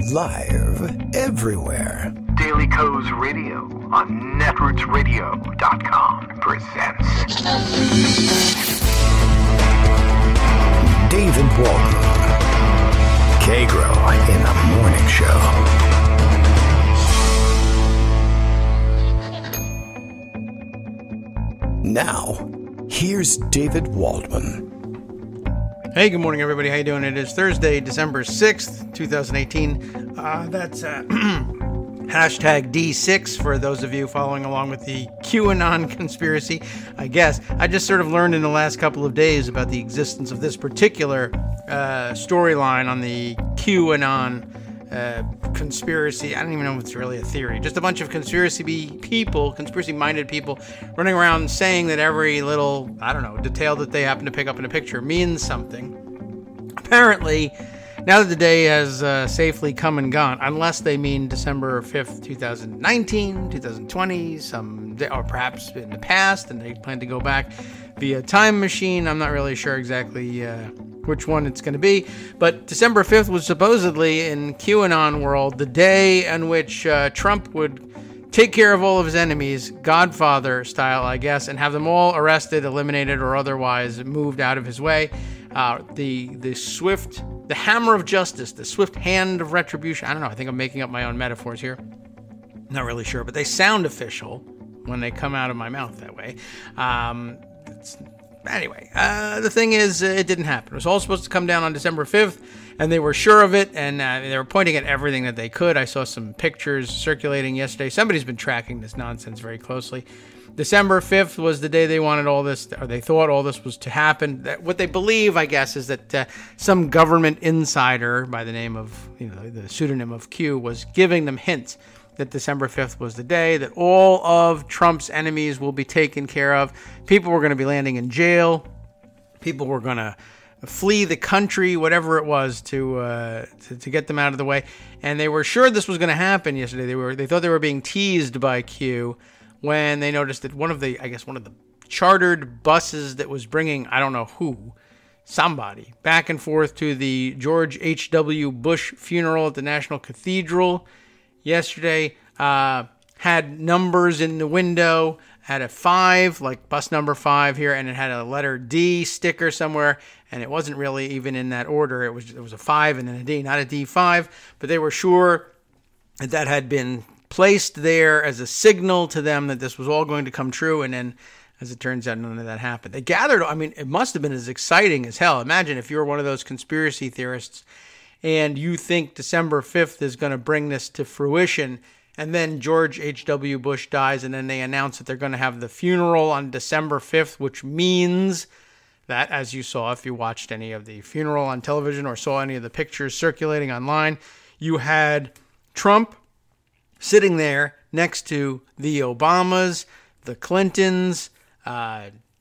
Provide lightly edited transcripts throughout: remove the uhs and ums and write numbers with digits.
Live everywhere. Daily Co's Radio on netrootsradio.com presents David Walton. Kagro in the Morning Show. Now, here's David Waldman. Hey, good morning, everybody. How you doing? It is Thursday, December 6th, 2018. That's hashtag D6 for those of you following along with the QAnon conspiracy, I guess. I just sort of learned in the last couple of days about the existence of this particular storyline on the QAnon conspiracy. I don't even know if it's really a theory. Just a bunch of conspiracy-minded people running around saying that every little, I don't know, detail that they happen to pick up in a picture means something. Apparently, now that the day has safely come and gone, unless they mean December 5th, 2019, 2020, or perhaps in the past, and they plan to go back via time machine. I'm not really sure exactly which one it's going to be, but December 5th was supposedly, in QAnon world, the day in which Trump would take care of all of his enemies, Godfather style, I guess, and have them all arrested, eliminated, or otherwise moved out of his way. The hammer of justice, the swift hand of retribution. I don't know. I think I'm making up my own metaphors here. Not really sure, but they sound official when they come out of my mouth that way. Anyway, the thing is, it didn't happen. It was all supposed to come down on December 5th, and they were sure of it, and they were pointing at everything that they could. I saw some pictures circulating yesterday. Somebody's been tracking this nonsense very closely. December 5th was the day they wanted all this, or they thought all this was to happen. What they believe, I guess, is that some government insider by the name of, the pseudonym of Q, was giving them hints that December 5th was the day that all of Trump's enemies will be taken care of. People were going to be landing in jail. People were going to flee the country, whatever it was, to get them out of the way. And they were sure this was going to happen yesterday. They thought they were being teased by Q when they noticed that one of the chartered buses that was bringing, I don't know who, somebody, back and forth to the George H.W. Bush funeral at the National Cathedral yesterday, had numbers in the window, had a 5, like bus number 5 here, and it had a letter D sticker somewhere, and it wasn't really even in that order. It was a 5 and then a D, not a D5, but they were sure that had been placed there as a signal to them that this was all going to come true, and then, as it turns out, none of that happened. They gathered, it must have been as exciting as hell. Imagine if you were one of those conspiracy theorists and you think December 5th is going to bring this to fruition, and then George H.W. Bush dies, and then they announce that they're going to have the funeral on December 5th, which means that, as you saw, if you watched any of the funeral on television or saw any of the pictures circulating online, you had Trump sitting there next to the Obamas, the Clintons,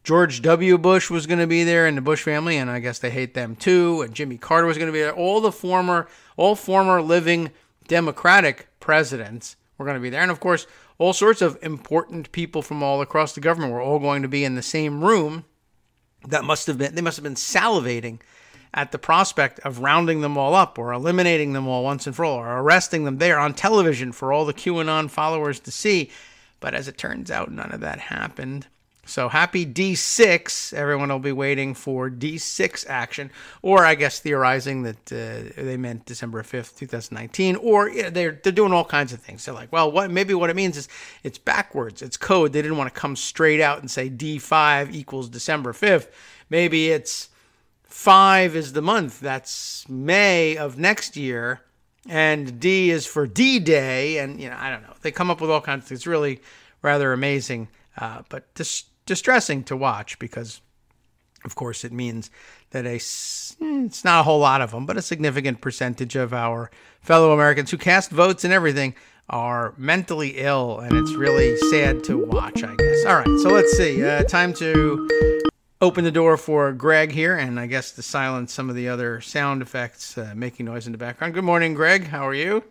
George W. Bush was going to be there, and the Bush family, and I guess they hate them too, and Jimmy Carter was going to be there. All former living Democratic presidents were going to be there. And of course, all sorts of important people from all across the government were all going to be in the same room. They must have been salivating at the prospect of rounding them all up, or eliminating them all once and for all, or arresting them there on television for all the QAnon followers to see. But as it turns out, none of that happened. So happy D6. Everyone will be waiting for D6 action, or I guess theorizing that they meant December 5th, 2019, or they're doing all kinds of things. They're like, well, maybe what it means is it's backwards. It's code. They didn't want to come straight out and say D5 equals December 5th. Maybe it's 5 is the month. That's May of next year, and D is for D-Day, and I don't know. They come up with all kinds of things. It's really rather amazing, but distressing to watch, because of course it means that it's not a whole lot of them, but a significant percentage of our fellow Americans who cast votes and everything are mentally ill, and it's really sad to watch, I guess. All right, so let's see. Time to open the door for Greg here, and I guess to silence some of the other sound effects making noise in the background. Good morning, Greg. How are you?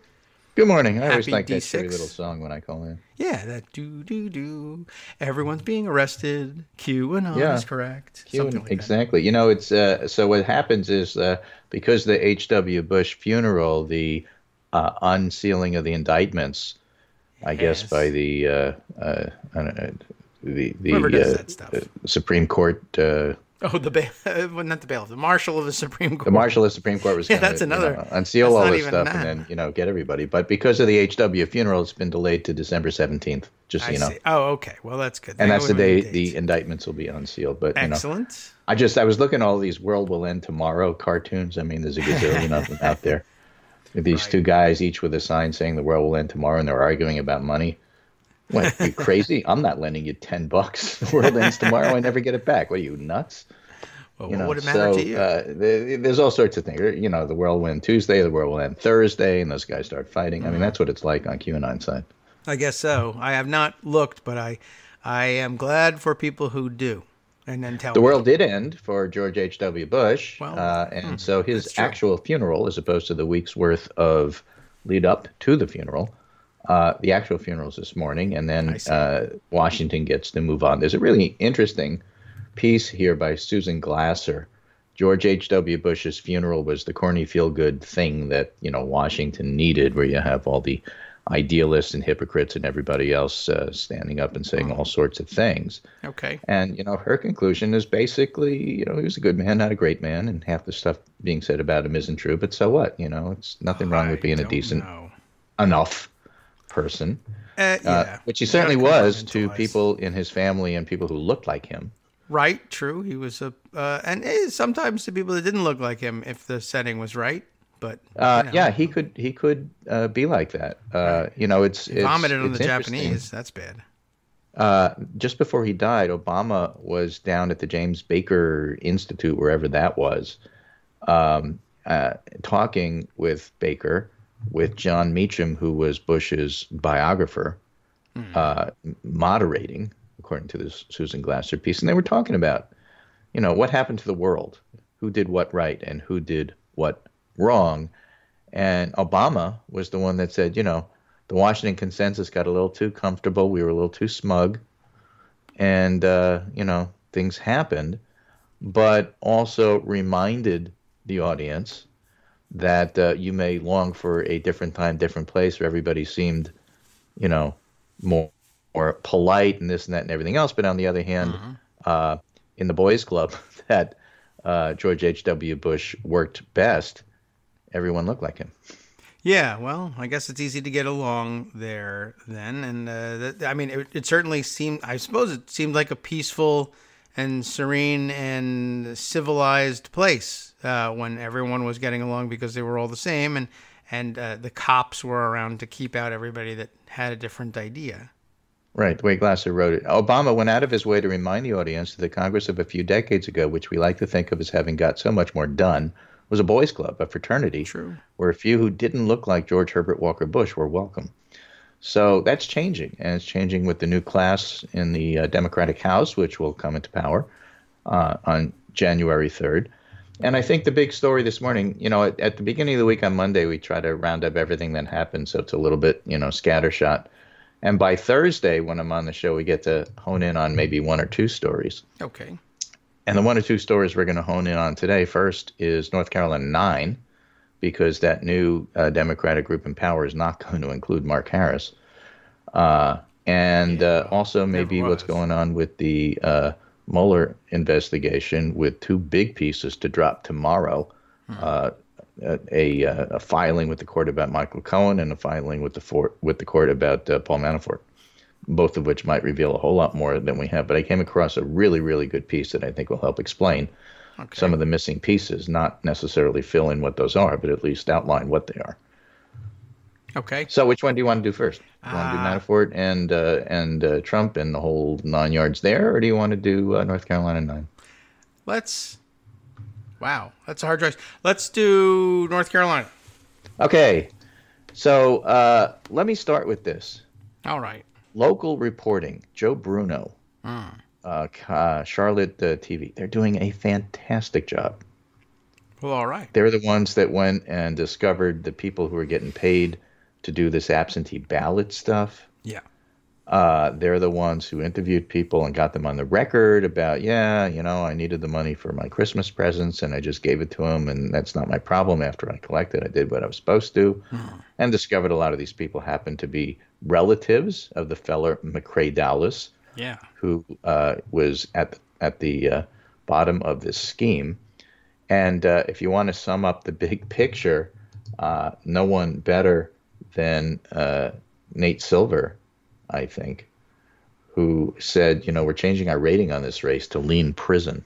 Good morning. I always Happy like that D6. silly little song when I call in. Yeah, that do. Everyone's being arrested. QAnon is correct. Something like exactly. That. It's so what happens is because the H.W. Bush funeral, the unsealing of the indictments, I guess, by the I don't know, Whoever does that stuff. Supreme Court. Well, not the bailiff, the marshal of the Supreme Court. The marshal of the Supreme Court was going to unseal all this stuff and then get everybody. But because of the HW funeral, it's been delayed to December 17th. Just so you know. Oh, okay. Well, that's good. And that's the day the indictments will be unsealed. But excellent. I was looking at all these "World Will End Tomorrow" cartoons. I mean, there's a gazillion of them out there. These two guys, each with a sign saying "The world will end tomorrow," and they're arguing about money. What, you crazy? I'm not lending you $10. The world ends tomorrow. I never get it back. What are you, nuts? Well, what would it matter to you? There's all sorts of things. The world will end Tuesday, the world will end Thursday, and those guys start fighting. I mean, that's what it's like on QAnon side. I guess so. I have not looked, but I am glad for people who do. And then tell the world did end for George H.W. Bush, and so his actual funeral, as opposed to the week's worth of lead up to the funeral, the actual funeral is this morning, and then Washington gets to move on. There's a really interesting piece here by Susan Glasser. George H.W. Bush's funeral was the corny feel-good thing that Washington needed, where you have all the idealists and hypocrites and everybody else standing up and saying all sorts of things. Okay. And, her conclusion is basically, he was a good man, not a great man, and half the stuff being said about him isn't true, but so what? It's nothing wrong with being a decent enough person, which he certainly was to people in his family and people who looked like him. Right, true. He was and sometimes to people that didn't look like him if the setting was right. But he could be like that. It's vomited on the Japanese. That's bad. Just before he died, Obama was down at the James Baker Institute, wherever that was, talking with Baker, with John Meacham, who was Bush's biographer, moderating, according to this Susan Glasser piece, and they were talking about, what happened to the world, who did what right and who did what wrong. And Obama was the one that said, the Washington consensus got a little too comfortable. We were a little too smug. And, things happened, but also reminded the audience that you may long for a different time, different place where everybody seemed, more polite and this and that and everything else. But on the other hand, in the boys' club that George H.W. Bush worked best, everyone looked like him. Yeah, well, I guess it's easy to get along there then. And it certainly seemed, I suppose it seemed like a peaceful and serene and civilized place when everyone was getting along because they were all the same. And the cops were around to keep out everybody that had a different idea. Right, the way Glasser wrote it. Obama went out of his way to remind the audience that the Congress of a few decades ago, which we like to think of as having got so much more done, was a boys' club, a fraternity, where a few who didn't look like George Herbert Walker Bush were welcome. So that's changing, and it's changing with the new class in the Democratic House, which will come into power on January 3rd. And I think the big story this morning, at the beginning of the week on Monday, we try to round up everything that happened, so it's a little bit, scattershot. And by Thursday, when I'm on the show, we get to hone in on maybe one or two stories. Okay. And the one or two stories we're going to hone in on today first is North Carolina 9, because that new Democratic group in power is not going to include Mark Harris. Also maybe what's going on with the Mueller investigation, with two big pieces to drop tomorrow. A filing with the court about Michael Cohen and a filing with the court about Paul Manafort, both of which might reveal a whole lot more than we have. But I came across a really, really good piece that I think will help explain some of the missing pieces, not necessarily fill in what those are, but at least outline what they are. Okay. So which one do you want to do first? Do you want to do Manafort and Trump and the whole 9 yards there, or do you want to do North Carolina 9? Wow, that's a hard choice. Let's do North Carolina. Okay. So let me start with this. All right. Local reporting, Joe Bruno, Charlotte TV. They're doing a fantastic job. Well, all right. They're the ones that went and discovered the people who are getting paid to do this absentee ballot stuff. Yeah. They're the ones who interviewed people and got them on the record about, I needed the money for my Christmas presents and I just gave it to them, and that's not my problem. After I collected, I did what I was supposed to, and discovered a lot of these people happened to be relatives of the fella McCrae Dowless, who was at the bottom of this scheme. And if you want to sum up the big picture, no one better than Nate Silver, I think, who said, we're changing our rating on this race to lean prison.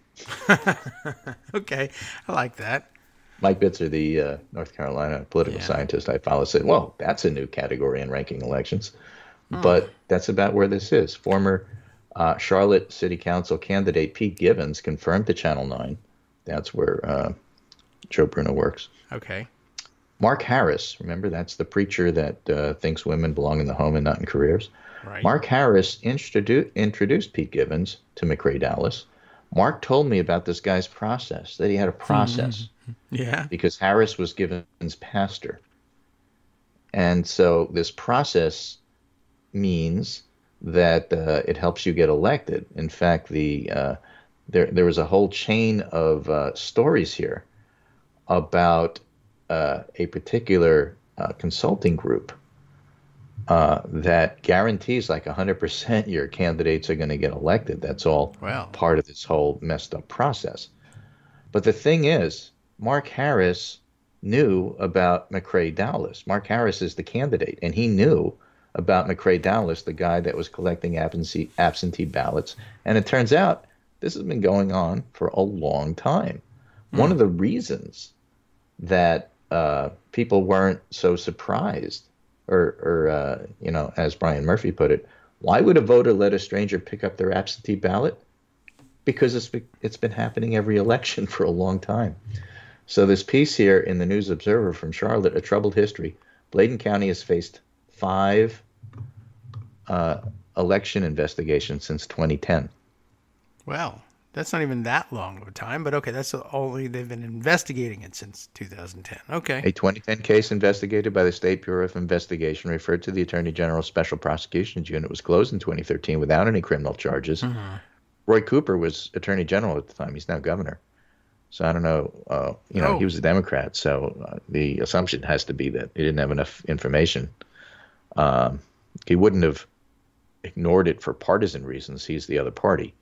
Okay, I like that. Mike Bitzer, the North Carolina political scientist I follow, said, well, that's a new category in ranking elections. But that's about where this is. Former Charlotte City Council candidate Pete Givens confirmed to Channel 9. That's where Joe Bruno works. Okay. Mark Harris, remember, that's the preacher that thinks women belong in the home and not in careers. Right. Mark Harris introduced Pete Givens to McCrae Dowless. Mark told me about this guy's process, that he had a process. Yeah. Because Harris was Givens' pastor. And so this process means that it helps you get elected. In fact, there was a whole chain of stories here about a particular consulting group that guarantees like 100% your candidates are going to get elected. That's all part of this whole messed up process. But the thing is, Mark Harris knew about McCrae Dowless. Mark Harris is the candidate, and he knew about McCrae Dowless, the guy that was collecting absentee ballots. And it turns out this has been going on for a long time. One of the reasons that people weren't so surprised, or as Brian Murphy put it, why would a voter let a stranger pick up their absentee ballot? Because it's been happening every election for a long time. So this piece here in the News Observer from Charlotte, A Troubled History, Bladen County has faced 5 election investigations since 2010. Well, that's not even that long of a time, but okay, that's only they've been investigating it since 2010. Okay. A 2010 case investigated by the State Bureau of Investigation referred to the Attorney General's Special Prosecutions Unit was closed in 2013 without any criminal charges. Roy Cooper was Attorney General at the time. He's now governor. So I don't know, he was a Democrat, so the assumption has to be that he didn't have enough information. He wouldn't have ignored it for partisan reasons. He's the other party.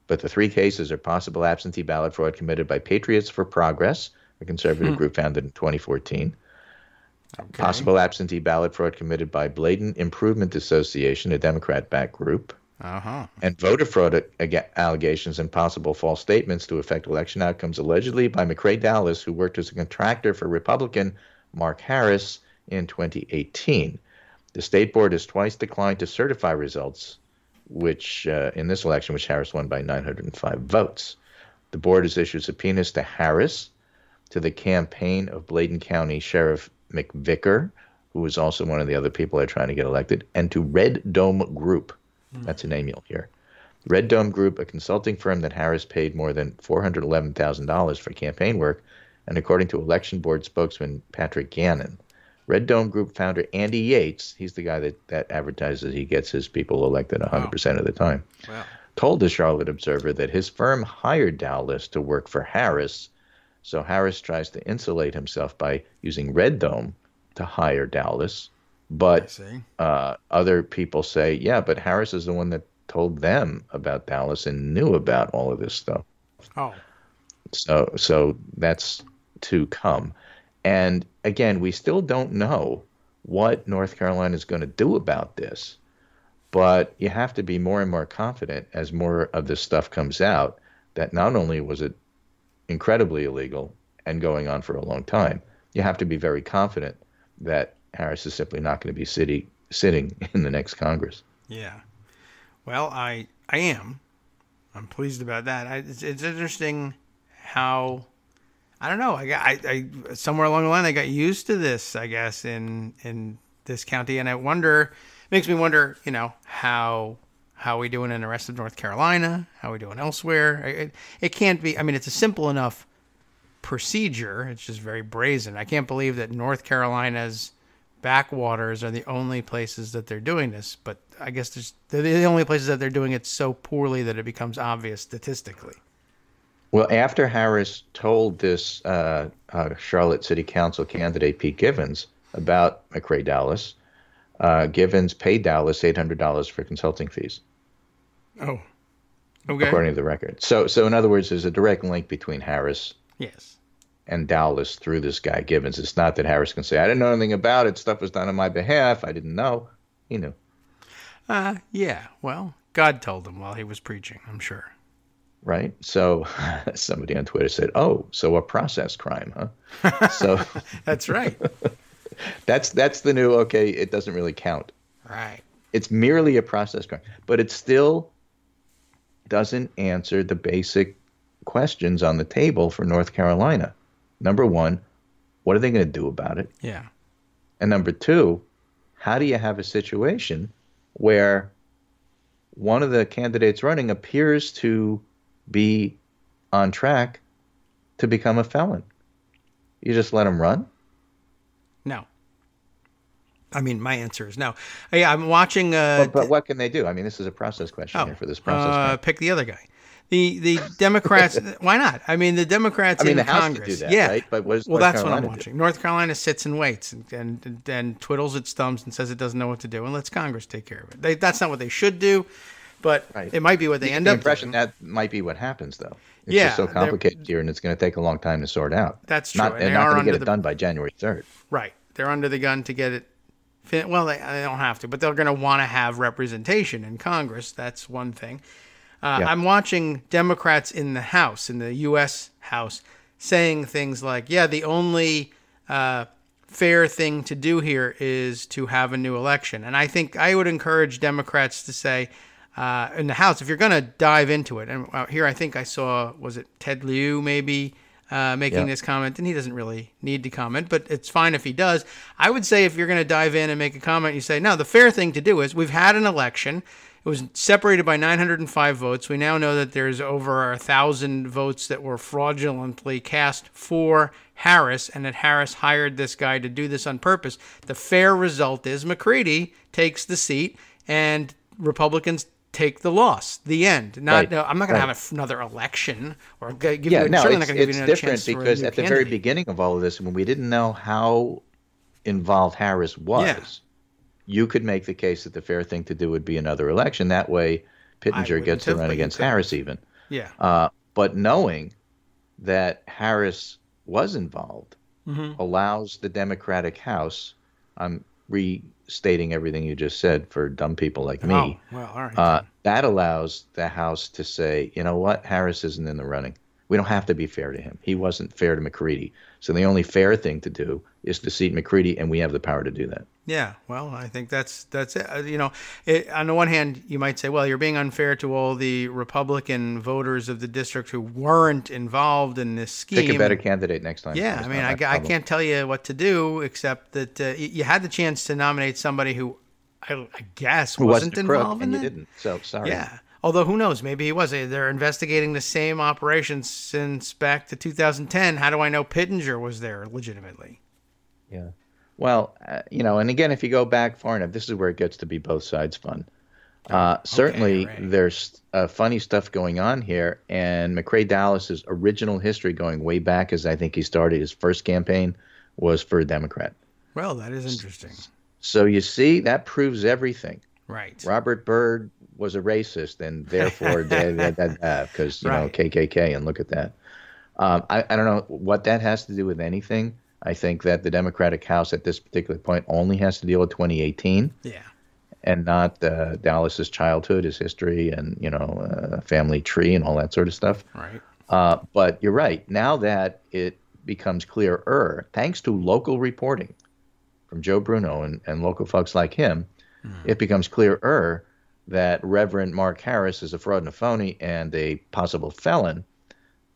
But the 3 cases are possible absentee ballot fraud committed by Patriots for Progress, a conservative group founded in 2014. Okay. Possible absentee ballot fraud committed by Bladen Improvement Association, a Democrat-backed group. And voter fraud allegations and possible false statements to affect election outcomes allegedly by McCrae Dowless, who worked as a contractor for Republican Mark Harris in 2018. The state board has twice declined to certify results, which in this election, which Harris won by 905 votes. The board has issued subpoenas to Harris, to the campaign of Bladen County Sheriff McVicker, who was also one of the other people that are trying to get elected, and to Red Dome Group. That's a name you'll hear. Red Dome Group, a consulting firm that Harris paid more than $411,000 for campaign work, and according to election board spokesman Patrick Gannon. Red Dome Group founder Andy Yates, he's the guy that advertises he gets his people elected 100% of the time, told the Charlotte Observer that his firm hired Dowless to work for Harris, so Harris tries to insulate himself by using Red Dome to hire Dowless. But other people say, but Harris is the one that told them about Dowless and knew about all of this stuff. So that's to come. And again, we still don't know what North Carolina is going to do about this. But you have to be more and more confident as more of this stuff comes out that not only was it incredibly illegal and going on for a long time, you have to be very confident that Harris is simply not going to be sitting in the next Congress. Yeah. Well, I am. I'm pleased about that. It's interesting how, I don't know, I somewhere along the line I got used to this, I guess, in this county, and makes me wonder, how we doing in the rest of North Carolina, how we doing elsewhere. It can't be, it's a simple enough procedure. It's just very brazen. I can't believe that North Carolina's backwaters are the only places that they're doing this, but I guess they're the only places that they're doing it so poorly that it becomes obvious statistically. Well, after Harris told this Charlotte City Council candidate, Pete Givens, about McRae Dowless, Givens paid Dowless $800 for consulting fees. Oh, okay. According to the record. So in other words, there's a direct link between Harris Yes. and Dowless through this guy Givens. It's not that Harris can say, I didn't know anything about it. Stuff was done on my behalf. I didn't know. He knew. Yeah. Well, God told him while he was preaching, I'm sure. Right? So somebody on Twitter said, oh, so a process crime, huh? So That's right. that's the new, okay, it doesn't really count. Right. It's merely a process crime. But it still doesn't answer the basic questions on the table for North Carolina. Number one, what are they going to do about it? Yeah. And number two, how do you have a situation where one of the candidates running appears to be on track to become a felon? You just let him run? No. I mean, my answer is no. Yeah, I'm watching. But what can they do? I mean, this is a process question here for this process. Pick the other guy. The Democrats. Why not? I mean, the Democrats in the House Congress. could do that, yeah. right? But what does well, North that's Carolina what I'm watching. North Carolina sits and waits and twiddles its thumbs and says it doesn't know what to do and lets Congress take care of it. That's not what they should do, but it might be what they end up doing. The impression that might be what happens, though. It's Yeah, just so complicated here, and it's going to take a long time to sort out. That's true. They're not going to get it done by January 3rd. Right. They're under the gun to get it. Well, they don't have to, but they're going to want to have representation in Congress. That's one thing. I'm watching Democrats in the House, in the U.S. House, saying things like, yeah, the only fair thing to do here is to have a new election. And I think I would encourage Democrats to say in the House, if you're going to dive into it, and here I think I saw, was it Ted Lieu maybe making this comment, and he doesn't really need to comment, but it's fine if he does. I would say if you're going to dive in and make a comment, you say, no, the fair thing to do is we've had an election. It was separated by 905 votes. We now know that there's over 1,000 votes that were fraudulently cast for Harris, and that Harris hired this guy to do this on purpose. The fair result is McCready takes the seat, and Republicans take the loss. The end. I'm not going to have another election or give you. Certainly not going to give you another chance. It's different because at the very beginning of all of this, when we didn't know how involved Harris was, you could make the case that the fair thing to do would be another election. That way, Pittenger gets to run against Harris even. Yeah. But knowing that Harris was involved allows the Democratic House. I'm restating everything you just said for dumb people like me. Oh, well, all right. That allows the House to say, you know what, Harris isn't in the running. We don't have to be fair to him. He wasn't fair to McCready. So the only fair thing to do is to seat McCready, and we have the power to do that. Yeah, well, I think that's it. On the one hand, you might say, well, you're being unfair to all the Republican voters of the district who weren't involved in this scheme. Pick a better candidate next time. Yeah, I mean, I can't tell you what to do except that you had the chance to nominate somebody who I guess wasn't involved in and that. You didn't, so sorry. Yeah. Although, who knows? Maybe he was. They're investigating the same operations since back to 2010. How do I know Pittenger was there legitimately? Yeah. Well, and again, if you go back far enough, this is where it gets to be both sides fun. Certainly, there's funny stuff going on here. And McRae Dowless's original history going way back, as I think he started his first campaign, was for a Democrat. Well, that is interesting. So you see, that proves everything. Right. Robert Byrd was a racist, and therefore, because, KKK, and look at that. I don't know what that has to do with anything. I think that the Democratic House at this particular point only has to deal with 2018. Yeah. And not Dallas's childhood, his history, and, family tree and all that sort of stuff. Right. But you're right. Now that it becomes clearer, thanks to local reporting from Joe Bruno and local folks like him, it becomes clearer that Reverend Mark Harris is a fraud and a phony and a possible felon,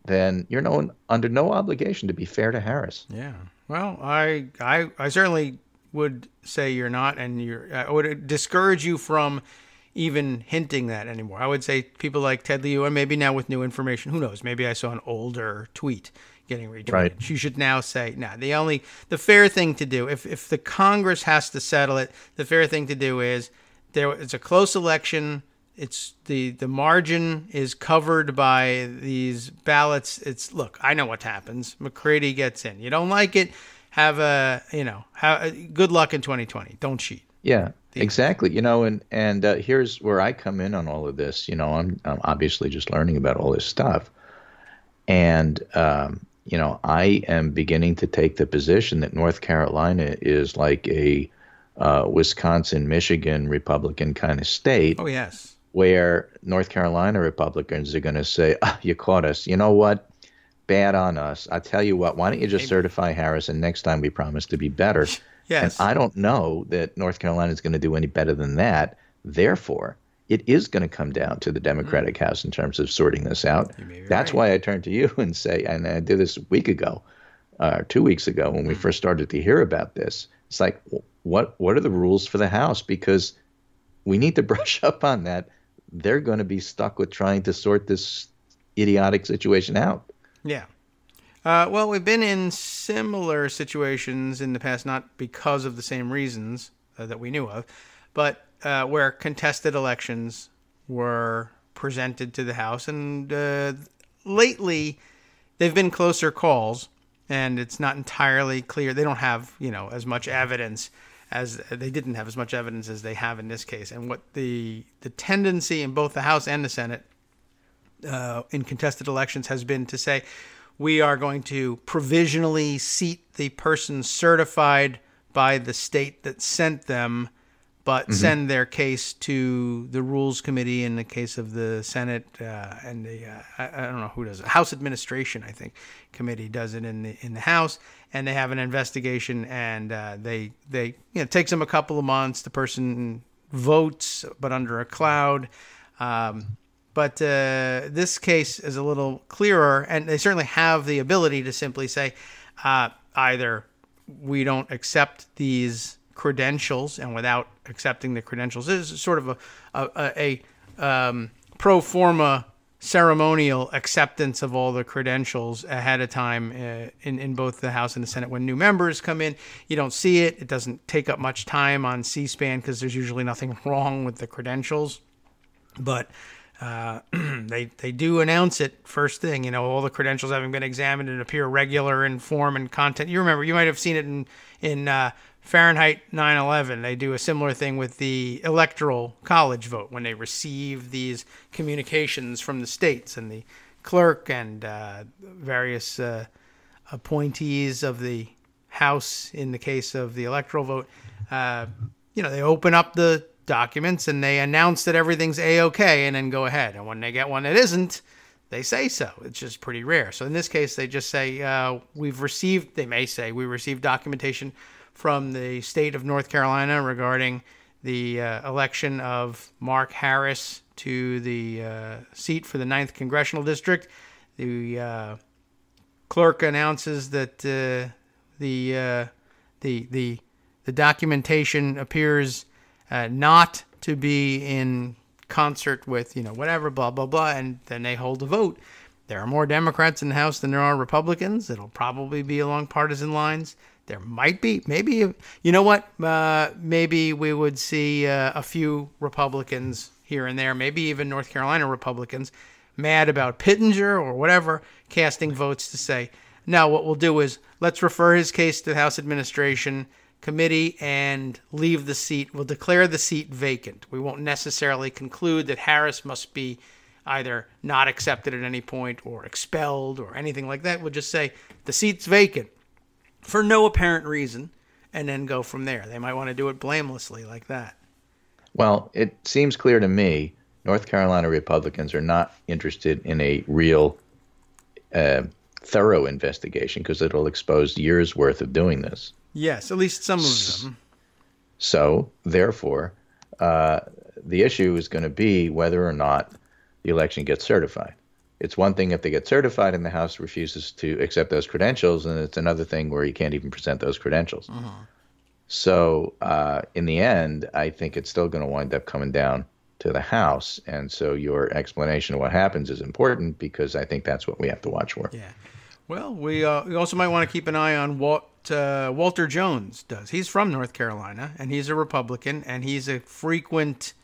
then you're under no obligation to be fair to Harris. Yeah. Well, I certainly would say you're not, and I would discourage you from even hinting that anymore. I would say people like Ted Lieu, and maybe now with new information, who knows? Maybe I saw an older tweet. getting retweeted. Right. She should now say, no, the fair thing to do, if the Congress has to settle it, the fair thing to do is it's a close election. It's the margin is covered by these ballots. Look, I know what happens. McCready gets in. You don't like it. Good luck in 2020. Don't cheat. Yeah, exactly. And here's where I come in on all of this. I'm obviously just learning about all this stuff. And, I am beginning to take the position that North Carolina is like a Wisconsin, Michigan Republican kind of state. Oh, yes. Where North Carolina Republicans are going to say, you caught us. You know what? Bad on us. I tell you what, why don't you just certify Harris, and next time we promise to be better. Yes. And I don't know that North Carolina is going to do any better than that. Therefore, it is going to come down to the Democratic House in terms of sorting this out. That's why I turn to you and say, and I did this a week ago, 2 weeks ago when we first started to hear about this. It's like, what are the rules for the House? Because we need to brush up on that. They're going to be stuck with trying to sort this idiotic situation out. Yeah. Well, we've been in similar situations in the past, not because of the same reasons that we knew of, but where contested elections were presented to the House. And lately, they've been closer calls, and it's not entirely clear. They don't have, as much evidence as they didn't have as much evidence as they have in this case. And what the tendency in both the House and the Senate in contested elections has been to say, we are going to provisionally seat the person certified by the state that sent them, but send their case to the Rules Committee in the case of the Senate and the I don't know who does it. House Administration, I think, committee does it in the House, and they have an investigation, and they it takes them a couple of months. The person votes, but under a cloud. But this case is a little clearer, and they certainly have the ability to simply say either we don't accept these credentials, and without accepting the credentials, this is sort of a pro forma ceremonial acceptance of all the credentials ahead of time in both the House and the Senate. When new members come in, you don't see it. It doesn't take up much time on C-SPAN because there's usually nothing wrong with the credentials. But they do announce it first thing, all the credentials having been examined and appear regular in form and content. You remember, you might have seen it in Fahrenheit 9/11. They do a similar thing with the electoral college vote when they receive these communications from the states, and the clerk and various appointees of the House in the case of the electoral vote. They open up the documents and they announce that everything's A-okay and then go ahead. And when they get one that isn't, they say so. It's just pretty rare. So in this case, they just say, we received documentation from the state of North Carolina regarding the election of Mark Harris to the seat for the 9th Congressional District. The clerk announces that the documentation appears not to be in concert with, whatever, blah, blah, blah, and then they hold a vote. There are more Democrats in the House than there are Republicans. It'll probably be along partisan lines. There might be, maybe, maybe we would see a few Republicans here and there, maybe even North Carolina Republicans, mad about Pittenger or whatever, casting votes to say, no, what we'll do is let's refer his case to the House Administration Committee and leave the seat. We'll declare the seat vacant. We won't necessarily conclude that Harris must be either not accepted at any point or expelled or anything like that. We'll just say the seat's vacant for no apparent reason and then go from there. They might want to do it blamelessly like that. Well, it seems clear to me North Carolina Republicans are not interested in a real thorough investigation because it'll expose years' worth of doing this. Yes, at least some of them. So, therefore, the issue is going to be whether or not the election gets certified. It's one thing if they get certified and the House refuses to accept those credentials, and it's another thing where you can't even present those credentials. So, in the end, I think it's still going to wind up coming down to the House. And so your explanation of what happens is important because I think that's what we have to watch for. Yeah. Well, we also might want to keep an eye on what Walter Jones does. He's from North Carolina, and he's a Republican, and he's a frequent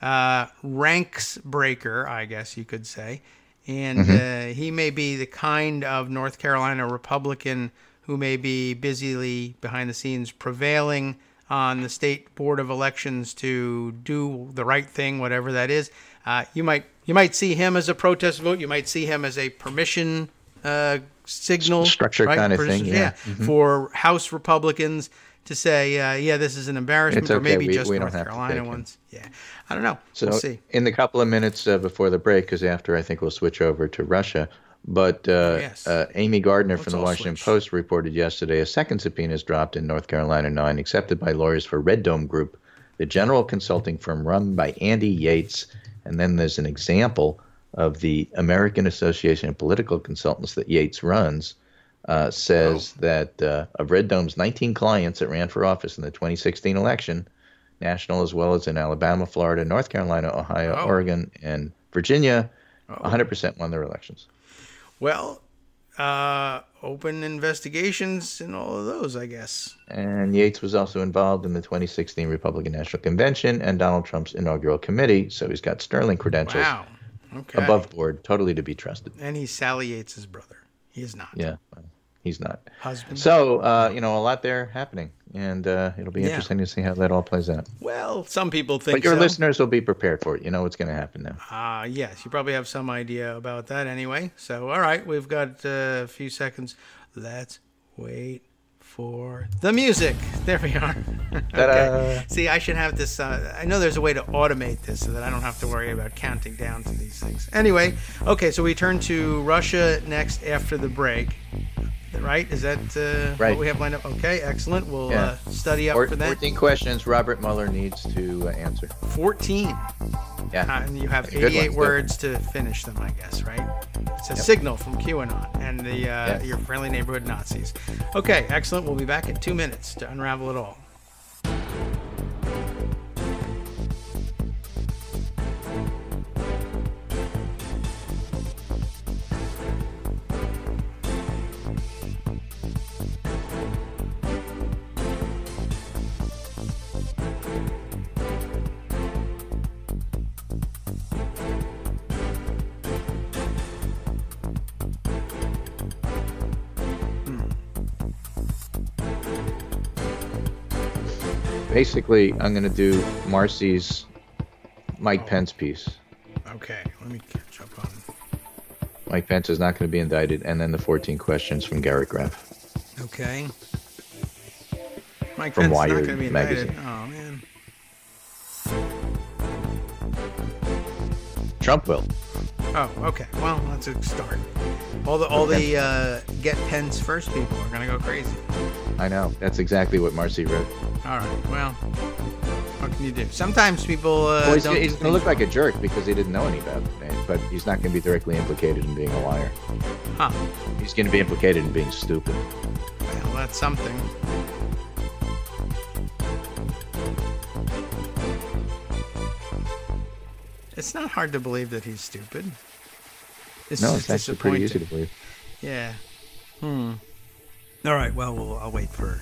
ranks breaker, I guess you could say. And he may be the kind of North Carolina Republican who may be busily behind the scenes prevailing on the state board of elections to do the right thing, whatever that is. You might see him as a protest vote. You might see him as a permission signal structure, right? Kind of thing. Yeah. For House Republicans to say, this is an embarrassment, it's okay. Or maybe we just don't North have Carolina ones. Yeah, I don't know. So we'll see. In the couple of minutes before the break, because after I think we'll switch over to Russia. But Amy Gardner from the Washington Post reported yesterday a second subpoena is dropped in North Carolina 9, accepted by lawyers for Red Dome Group, the general consulting firm run by Andy Yates. And then there's an example of the American Association of Political Consultants that Yates runs, says that of Red Dome's 19 clients that ran for office in the 2016 election, national as well as in Alabama, Florida, North Carolina, Ohio, Oregon, and Virginia, 100% won their elections. Well, open investigations in all of those, I guess. And Yates was also involved in the 2016 Republican National Convention and Donald Trump's inaugural committee, so he's got sterling credentials. Wow. Okay. Above board, totally to be trusted. And he's Sally Yates' brother. He is not. Yeah, he's not. Husband. So, a lot there happening, and it'll be interesting to see how that all plays out. Well, some people think But your listeners will be prepared for it. You know what's going to happen now. Yes, you probably have some idea about that anyway. So, all right, we've got a few seconds. Let's wait for the music. There we are. Okay. See, I should have this. I know there's a way to automate this so that I don't have to worry about counting down to these things. Anyway, okay, so we turn to Russia next after the break. Right? Is that right. What we have lined up? Okay, excellent. We'll study up for that. 14 questions Robert Mueller needs to answer. 14? Yeah. And you have 88 words to finish them, I guess, right? It's a signal from QAnon and the your friendly neighborhood Nazis. Okay, excellent. We'll be back in 2 minutes to unravel it all. Basically, I'm going to do Marcy's Mike Pence piece. Okay, let me catch up on. Mike Pence is not going to be indicted, and then the 14 questions from Garrett Graff. Okay. Mike from Pence is Wired not going to be indicted. magazine. Oh man. Trump will. Oh, okay. Well, that's a start. All the get Pence first people are going to go crazy. I know. That's exactly what Marcy wrote. All right. Well, what can you do? Sometimes people He's don't. going to look like a jerk because he didn't know any about it, but he's not going to be directly implicated in being a liar. Huh. He's going to be implicated in being stupid. Well, that's something. It's not hard to believe that he's stupid. It's no, it's actually pretty easy to believe. Yeah. All right. Well, I'll wait for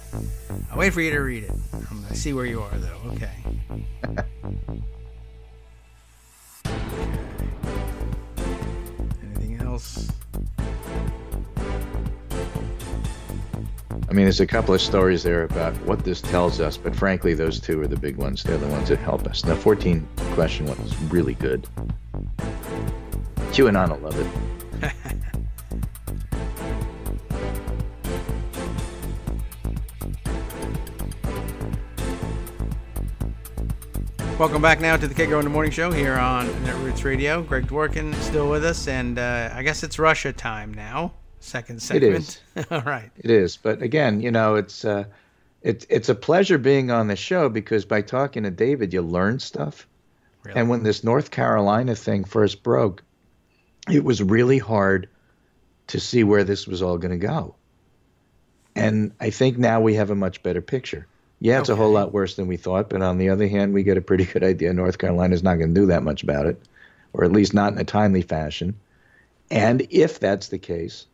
you to read it. I'm gonna see where you are, though. Okay. Anything else? I mean, there's a couple of stories there about what this tells us, but frankly, those two are the big ones. They're the ones that help us. The 14 question one was really good. QAnon will love it. Welcome back now to the Kagro in the Morning Show here on Netroots Radio. Greg Dworkin still with us, and I guess it's Russia time now. Second segment. It is. All right. It is, but again, you know, it's a pleasure being on the show because by talking to David, you learn stuff. Really? And when this North Carolina thing first broke, it was really hard to see where this was all going to go. And I think now we have a much better picture. Yeah, it's a whole lot worse than we thought, but on the other hand, we get a pretty good idea North Carolina's not going to do that much about it, or at least not in a timely fashion. And if that's the case,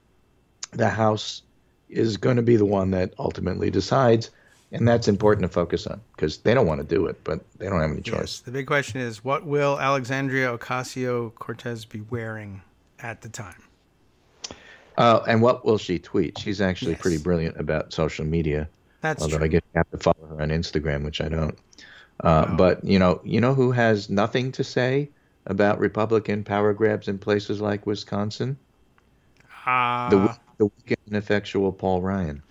the House is going to be the one that ultimately decides, and that's important to focus on because they don't want to do it, but they don't have any choice. Yes. The big question is, what will Alexandria Ocasio-Cortez be wearing at the time? And what will she tweet? She's actually pretty brilliant about social media. That's although true. I guess you have to follow her on Instagram, which I don't. But you know who has nothing to say about Republican power grabs in places like Wisconsin? The weak and ineffectual Paul Ryan.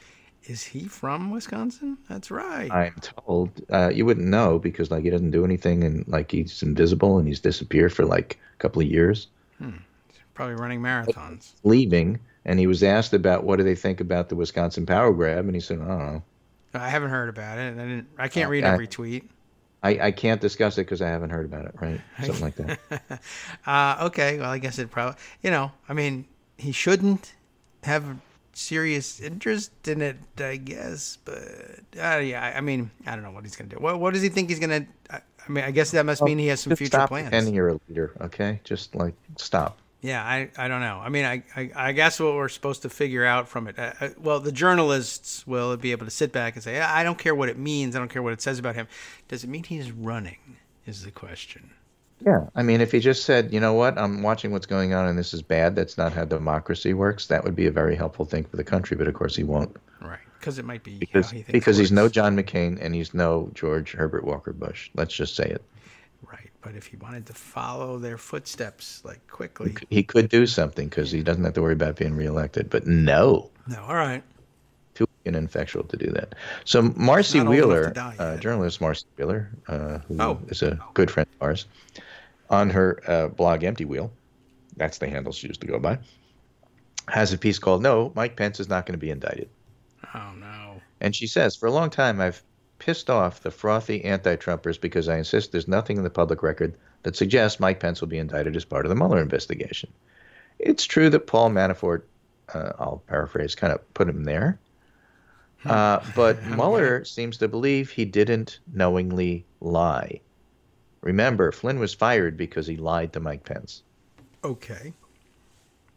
Is he from Wisconsin? That's right. I'm told you wouldn't know because like he doesn't do anything and like he's invisible and he's disappeared for like a couple of years. Probably running marathons. Leaving, and he was asked about what do they think about the Wisconsin power grab, and he said, I don't know. I haven't heard about it. I can't read every tweet. I can't discuss it because I haven't heard about it, right? Something like that. Okay, well, I guess it probably, I mean, he shouldn't have serious interest in it, I guess, but yeah, I mean, I don't know what he's going to do. What does he think he's going to, I mean, I guess that must mean he has some future stop plans. Pretending you're a leader, okay? Just like, stop. Yeah, I don't know. I mean, I guess what we're supposed to figure out from it, well, the journalists will be able to sit back and say, I don't care what it means. I don't care what it says about him. Does it mean he's running is the question. Yeah, I mean, if he just said, you know what, I'm watching what's going on and this is bad, that's not how democracy works, that would be a very helpful thing for the country, but of course he won't. Right, because it might be because, how he thinks because he's no works. John McCain and he's no George Herbert Walker Bush. Let's just say it. Right, but if he wanted to follow their footsteps, like, quickly. He could do something because he doesn't have to worry about being reelected, but no. No, all right. Too ineffectual to do that. So Marcy Not old enough Wheeler, to die yet. journalist Marcy Wheeler, who is a good friend of ours, on her blog Empty Wheel, that's the handle she used to go by, has a piece called No, Mike Pence is not going to be indicted. Oh, no. And she says, for a long time I've pissed off the frothy anti-Trumpers because I insist there's nothing in the public record that suggests Mike Pence will be indicted as part of the Mueller investigation. It's true that Paul Manafort, I'll paraphrase, kind of put him there. But Mueller seems to believe he didn't knowingly lie. Remember, Flynn was fired because he lied to Mike Pence. Okay.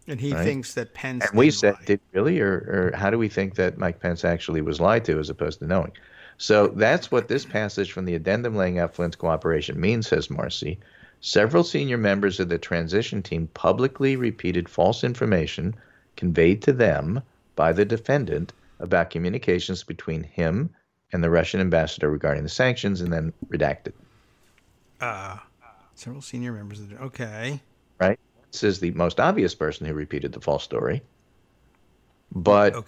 And he thinks that Pence And we didn't said, lie. did really? Or how do we think that Mike Pence actually was lied to as opposed to knowing? So that's what this passage from the addendum laying out Flynn's cooperation means, says Marcy. Several senior members of the transition team publicly repeated false information conveyed to them by the defendant about communications between him and the Russian ambassador regarding the sanctions and then redacted. Several senior members of the... Okay. Right? This is the most obvious person who repeated the false story. But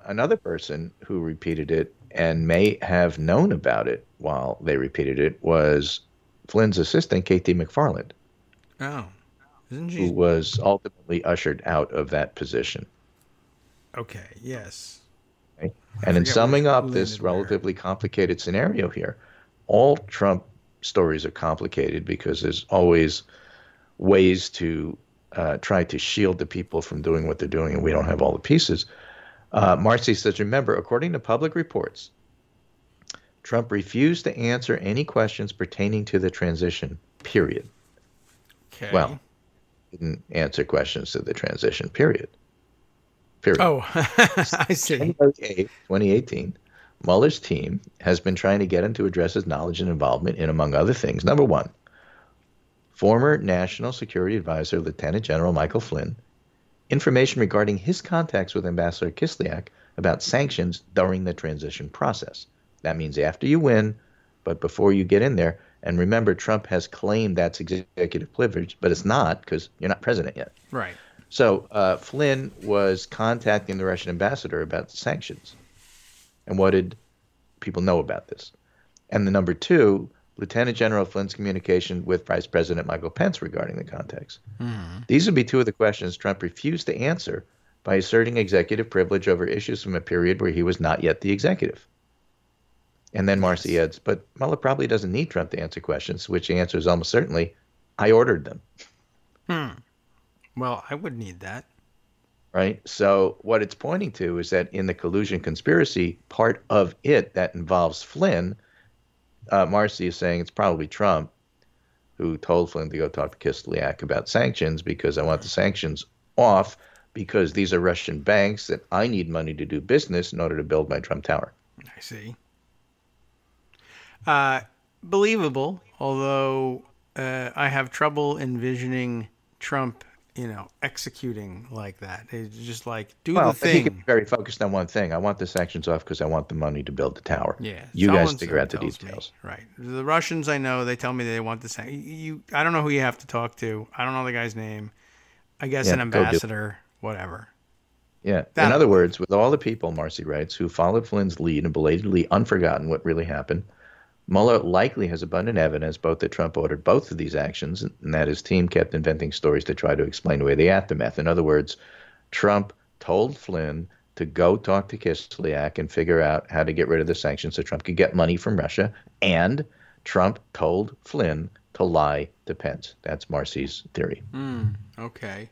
another person who repeated it and may have known about it while they repeated it was Flynn's assistant, K.T. McFarland. Oh. Isn't she? Who was ultimately ushered out of that position. Okay, yes. Okay? And in forget summing who up this landed where. relatively complicated scenario here, all Trump stories are complicated because there's always ways to try to shield the people from doing what they're doing, and we don't have all the pieces. Marcy says, remember, according to public reports, Trump refused to answer any questions pertaining to the transition, period. Okay. Well, didn't answer questions to the transition, period. Oh, I see. January 8th, 2018, Mueller's team has been trying to get him to address his knowledge and involvement in, among other things, number one, former National Security Advisor Lieutenant General Michael Flynn, information regarding his contacts with Ambassador Kislyak about sanctions during the transition process. That means after you win, but before you get in there. And remember, Trump has claimed that's executive privilege, but it's not because you're not president yet. Right. So Flynn was contacting the Russian ambassador about sanctions. And what did people know about this? And the number two, Lieutenant General Flynn's communication with Vice President Michael Pence regarding the contacts. Mm-hmm. These would be two of the questions Trump refused to answer by asserting executive privilege over issues from a period where he was not yet the executive. And then Marcy adds, but Mueller probably doesn't need Trump to answer questions, which the answer is almost certainly, I ordered them. Well, I would need that. Right? So what it's pointing to is that in the collusion conspiracy, part of it that involves Flynn, Marcy is saying it's probably Trump who told Flynn to go talk to Kislyak about sanctions because I want the sanctions off because these are Russian banks that I need money to do business in order to build my Trump Tower. I see. Believable, although I have trouble envisioning Trump, executing like that. It's just like, do the But he could thing. be very focused on one thing. I want the sanctions off because I want the money to build the tower. Yeah, You guys someone figure out the tells me, details. right? The Russians, I know, they tell me they want the same. I don't know who you have to talk to. I don't know the guy's name. I guess Yeah, an go do it. ambassador, whatever. Yeah. That- In other words, with all the people, Marcy writes, who followed Flynn's lead and belatedly unforgotten what really happened, Mueller likely has abundant evidence both that Trump ordered both of these actions and that his team kept inventing stories to try to explain away the aftermath. In other words, Trump told Flynn to go talk to Kislyak and figure out how to get rid of the sanctions so Trump could get money from Russia. And Trump told Flynn to lie to Pence. That's Marcy's theory. Okay.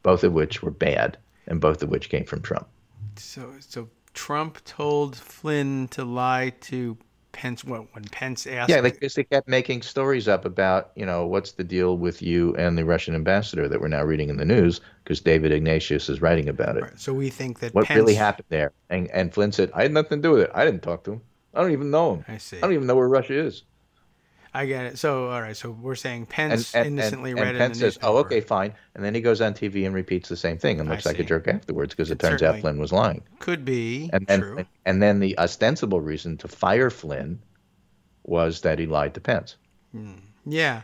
Both of which were bad and both of which came from Trump. So Trump told Flynn to lie to Pence. When Pence asked? Yeah, because they kept making stories up about, what's the deal with you and the Russian ambassador that we're now reading in the news because David Ignatius is writing about it. Right, so we think that What Pence really happened there? And Flynn said, I had nothing to do with it. I didn't talk to him. I don't even know him. I see. I don't even know where Russia is. I get it. So all right. So we're saying Pence innocently read and it Pence in the says, newspaper. "Oh, okay, fine." And then he goes on TV and repeats the same thing and looks like a see. jerk afterwards because it turns certainly out Flynn was lying. Could be And true. then the ostensible reason to fire Flynn was that he lied to Pence. Yeah.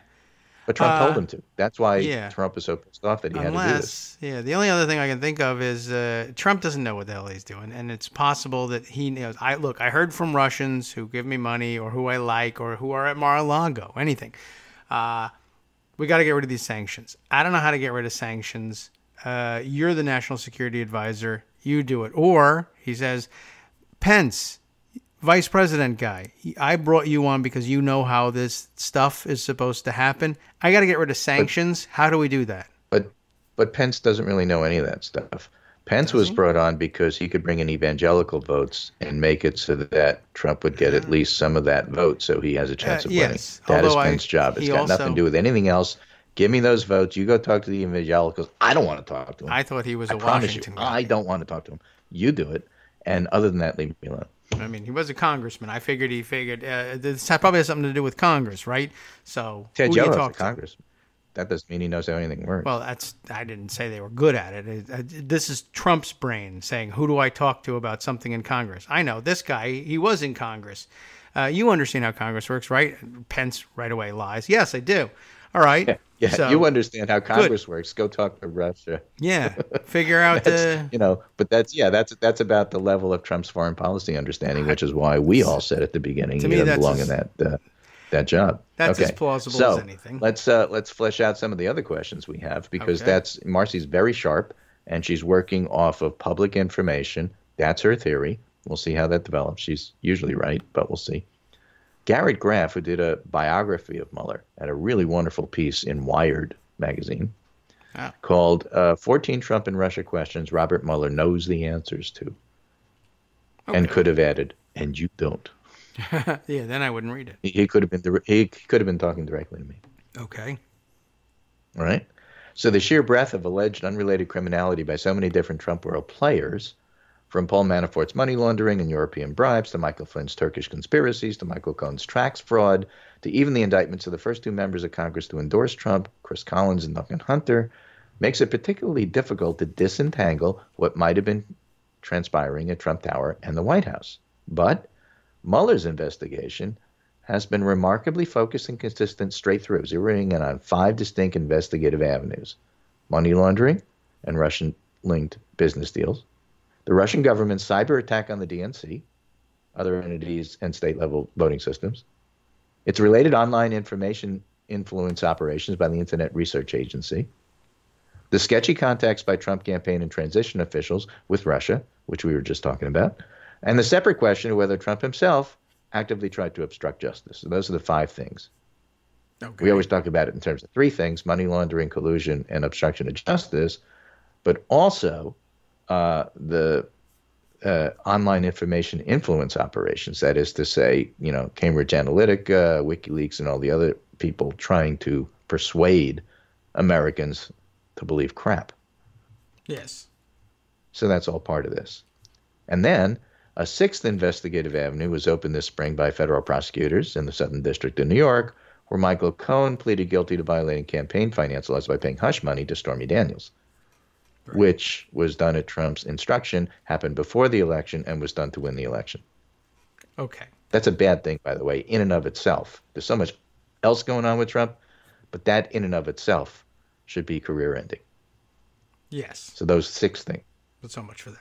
But Trump told him to. That's why yeah. Trump was so pissed off that he had to do this. The only other thing I can think of is Trump doesn't know what the hell he's doing, and it's possible that he knows. I heard from Russians who give me money or who I like or who are at Mar-a-Lago, anything. We got to get rid of these sanctions. I don't know how to get rid of sanctions. You're the national security advisor. You do it. Or he says, Pence, vice president guy, I brought you on because you know how this stuff is supposed to happen. I got to get rid of sanctions. How do we do that? But Pence doesn't really know any of that stuff. Pence was brought on because he could bring in evangelical votes and make it so that Trump would get at least some of that vote so he has a chance of winning. Yes. That is Although Pence's job. It's got nothing to do with anything else. Give me those votes. You go talk to the evangelicals. I don't want to talk to them. I thought he was a promise Washington you, guy. I don't want to talk to him. You do it. And other than that, leave me alone. I mean, he was a congressman. I figured this probably has something to do with Congress, right? So Ted who do you Yoho's a talk to? congressman. That doesn't mean he knows how anything works. Well, I didn't say they were good at it. This is Trump's brain saying, who do I talk to about something in Congress? I know this guy, he was in Congress. You understand how Congress works, right? Pence right away lies. Yes, I do. All right. Yeah, So, you understand how Congress works. Go talk to Russia. Yeah. Figure out the... But that's about the level of Trump's foreign policy understanding, which is why we all said at the beginning he doesn't belong in that job. That's okay. as plausible So as anything. let's flesh out some of the other questions we have because that's Marcy's very sharp and she's working off of public information. That's her theory. We'll see how that develops. She's usually right, but we'll see. Garrett Graff, who did a biography of Mueller, had a really wonderful piece in Wired magazine called 14 Trump and Russia Questions Robert Mueller Knows the Answers to. And could have added, and you don't. Yeah, then I wouldn't read it. He could have been talking directly to me. Okay. All right. So the sheer breadth of alleged unrelated criminality by so many different Trump world players, from Paul Manafort's money laundering and European bribes to Michael Flynn's Turkish conspiracies to Michael Cohen's tax fraud to even the indictments of the first two members of Congress to endorse Trump, Chris Collins and Duncan Hunter, makes it particularly difficult to disentangle what might have been transpiring at Trump Tower and the White House. But Mueller's investigation has been remarkably focused and consistent straight through, zeroing in on 5 distinct investigative avenues: money laundering and Russian-linked business deals, the Russian government's cyber attack on the DNC, other entities, and state-level voting systems, its related online information influence operations by the Internet Research Agency, the sketchy contacts by Trump campaign and transition officials with Russia, which we were just talking about, and the separate question of whether Trump himself actively tried to obstruct justice. So those are the 5 things. Okay. We always talk about it in terms of 3 things: money laundering, collusion, and obstruction of justice, but also the online information influence operations. That is to say, Cambridge Analytica, WikiLeaks, and all the other people trying to persuade Americans to believe crap. Yes. So that's all part of this. And then a sixth investigative avenue was opened this spring by federal prosecutors in the Southern District of New York, where Michael Cohen pleaded guilty to violating campaign finance laws by paying hush money to Stormy Daniels, Right. which was done at Trump's instruction, happened before the election, and was done to win the election. Okay. That's a bad thing, by the way, in and of itself. There's so much else going on with Trump, but that in and of itself should be career-ending. Yes. So those six things, But so much for that.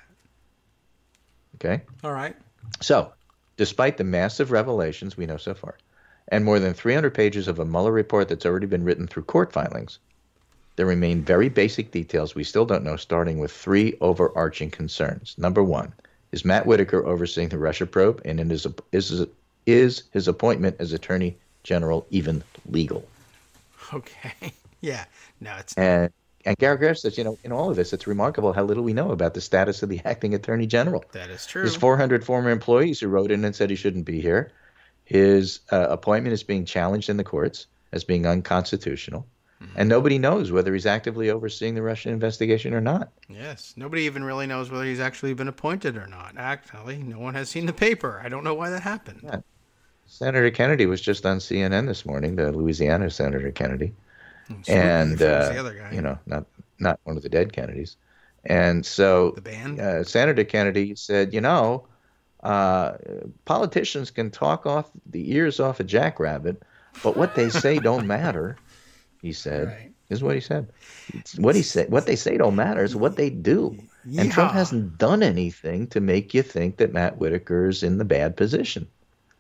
okay? All right. So, despite the massive revelations we know so far, and more than 300 pages of a Mueller report that's already been written through court filings, there remain very basic details we still don't know, starting with three overarching concerns. Number one, is Matt Whitaker overseeing the Russia probe, and is his appointment as Attorney General even legal? Okay. Yeah. No, it's And Garrett Graff says, in all of this, it's remarkable how little we know about the status of the acting Attorney General. that is true. There's 400 former employees who wrote in and said he shouldn't be here. His appointment is being challenged in the courts as being unconstitutional. And nobody knows whether he's actively overseeing the Russian investigation or not. Yes. Nobody even really knows whether he's actually been appointed or not. Actually, no one has seen the paper. I don't know why that happened. Yeah. Senator Kennedy was just on CNN this morning, the Louisiana Senator Kennedy. And, if it was the other guy. not one of the dead Kennedys. And so The band? Senator Kennedy said, politicians can talk off the ears off a jackrabbit, but what they say don't matter, he said. Right. This is what he said. What they say don't matter. It's what they do. And Trump Yeah. hasn't done anything to make you think that Matt Whitaker is in the bad position.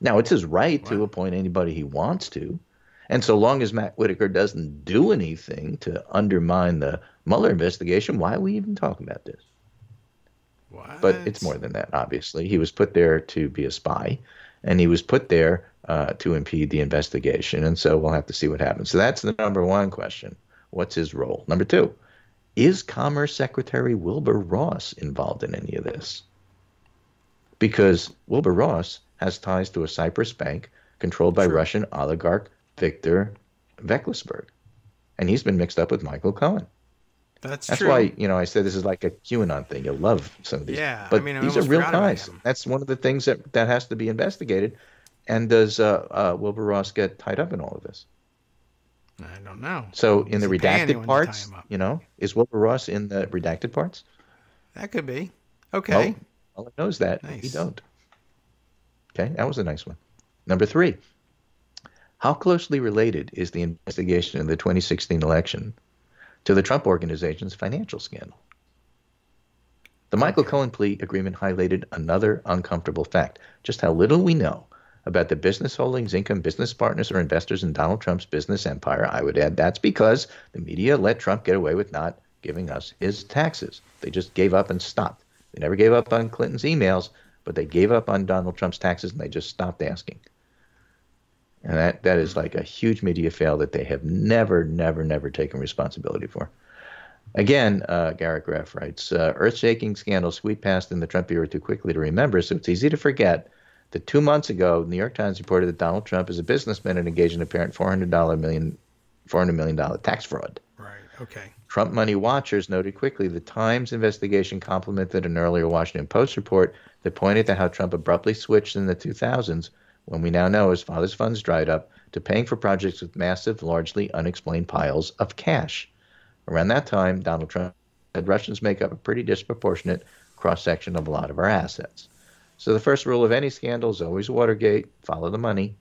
Now, it's his right to appoint anybody he wants to. And so long as Matt Whitaker doesn't do anything to undermine the Mueller investigation, why are we even talking about this? What? But it's more than that, obviously. He was put there to be a spy, and he was put there to impede the investigation. And so we'll have to see what happens. So that's the number one question. What's his role? Number two, is Commerce Secretary Wilbur Ross involved in any of this? Because Wilbur Ross has ties to a Cyprus bank controlled by Russian oligarch Viktor Veklisberg. And he's been mixed up with Michael Cohen. That's That's true. why, I said this is like a QAnon thing. You'll love some of these. Yeah, But I mean, I these are almost real forgot about ties. him. That's one of the things that has to be investigated. And does Wilbur Ross get tied up in all of this? I don't know. So in Does the he pay anyone redacted to parts, tie him up? is Wilbur Ross in the redacted parts? That could be. Okay. Well, it knows that. Nice. We don't. Okay, that was a nice one. Number three, how closely related is the investigation of the 2016 election to the Trump Organization's financial scandal? The Michael Cohen plea agreement highlighted another uncomfortable fact, just how little we know about the business holdings, income, business partners, or investors in Donald Trump's business empire. I would add that's because the media let Trump get away with not giving us his taxes. They just gave up and stopped. They never gave up on Clinton's emails, but they gave up on Donald Trump's taxes, and they just stopped asking. And that is like a huge media fail that they have never taken responsibility for. Again, Garrett Graff writes, earth-shaking scandals sweep past in the Trump era too quickly to remember, so it's easy to forget that 2 months ago, the New York Times reported that Donald Trump is a businessman and engaged in apparent $400 million tax fraud. Right. Okay. Trump money watchers noted quickly the Times investigation complemented an earlier Washington Post report that pointed to how Trump abruptly switched in the 2000s, when we now know his father's funds dried up, to paying for projects with massive, largely unexplained piles of cash. Around that time, Donald Trump said Russians make up a pretty disproportionate cross-section of a lot of our assets. So the first rule of any scandal is always Watergate, follow the money.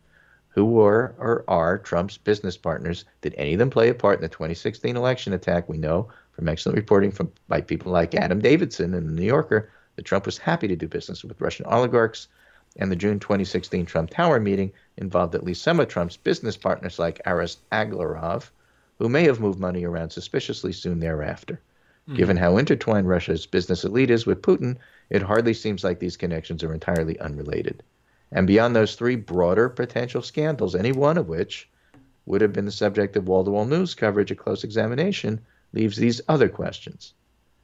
Who were or are Trump's business partners? Did any of them play a part in the 2016 election attack? We know from excellent reporting by people like Adam Davidson in the New Yorker that Trump was happy to do business with Russian oligarchs, and the June 2016 Trump Tower meeting involved at least some of Trump's business partners like Aris Aglarov, who may have moved money around suspiciously soon thereafter. Given how intertwined Russia's business elite is with Putin, it hardly seems like these connections are entirely unrelated. And beyond those three broader potential scandals, any one of which would have been the subject of wall-to-wall news coverage at close examination, leaves these other questions.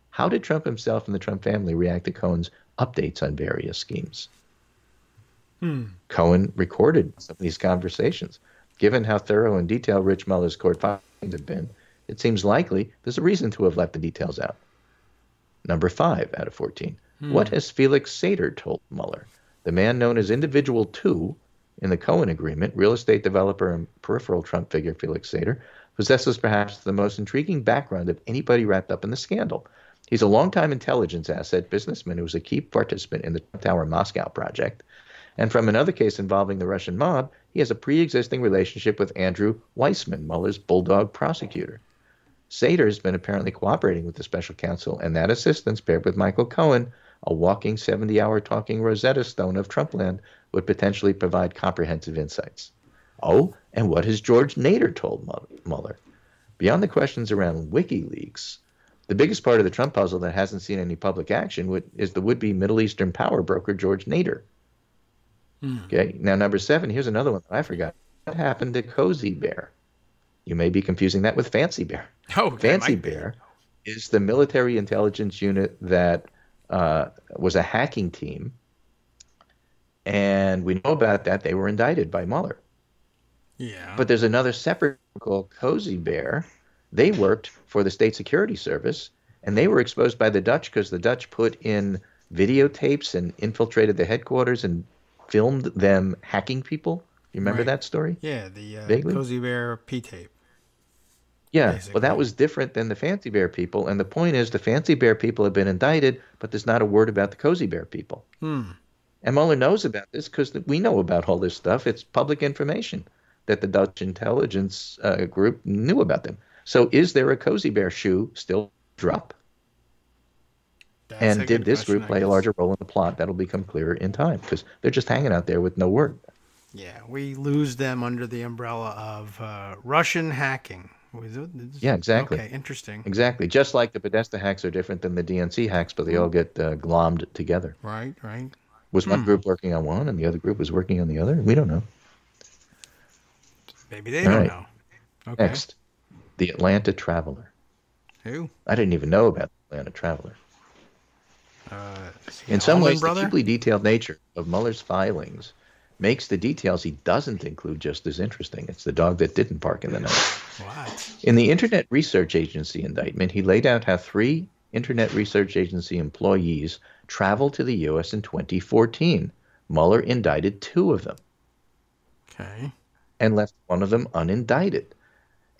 How did Trump himself and the Trump family react to Cohen's updates on various schemes? Cohen recorded some of these conversations. Given how thorough and detail-rich Mueller's court findings have been, it seems likely there's a reason to have left the details out. Number 5 out of 14. What has Felix Sater told Mueller? The man known as Individual 2 in the Cohen agreement, real estate developer and peripheral Trump figure Felix Sater, possesses perhaps the most intriguing background of anybody wrapped up in the scandal. He's a longtime intelligence asset businessman who was a key participant in the Trump Tower Moscow project. And from another case involving the Russian mob, he has a pre-existing relationship with Andrew Weissman, Mueller's bulldog prosecutor. Sater has been apparently cooperating with the special counsel, and that assistance, paired with Michael Cohen, a walking 70-hour talking Rosetta Stone of Trumpland, would potentially provide comprehensive insights. Oh, and what has George Nader told Mueller? Beyond the questions around WikiLeaks, the biggest part of the Trump puzzle that hasn't seen any public action is the would-be Middle Eastern power broker George Nader. Okay, now number 7, here's another one that I forgot. What happened to Cozy Bear? You may be confusing that with Fancy Bear. Oh, Fancy Bear is the military intelligence unit that was a hacking team, and we know about that. They were indicted by Mueller. Yeah. But there's another separate group called Cozy Bear. They worked for the State Security Service, and they were exposed by the Dutch because the Dutch put in videotapes and infiltrated the headquarters and filmed them hacking people. You remember that story? Yeah, the Vaguely? Cozy Bear P-tape. Yeah, Basically. well, that was different than the Fancy Bear people. And the point is the Fancy Bear people have been indicted, but there's not a word about the Cozy Bear people. And Mueller knows about this because we know about all this stuff. It's public information that the Dutch intelligence group knew about them. So is there a Cozy Bear shoe still drop? And did this group play a larger role in the plot? That'll become clearer in time because they're just hanging out there with no word. Yeah, we lose them under the umbrella of Russian hacking. Yeah, exactly. Okay, interesting. Exactly. Just like the Podesta hacks are different than the DNC hacks, but they all get glommed together. Right, right. Was one group working on one and the other group was working on the other? We don't know. Maybe they don't know. Okay. Next, the Atlanta Traveler. Who? I didn't even know about the Atlanta Traveler. Is he In some Allman ways, Brother? the hugely detailed nature of Mueller's filings makes the details he doesn't include just as interesting. It's the dog that didn't bark in the night. What? In the Internet Research Agency indictment, he laid out how 3 Internet Research Agency employees traveled to the U.S. in 2014. Mueller indicted 2 of them Okay. and left one of them unindicted.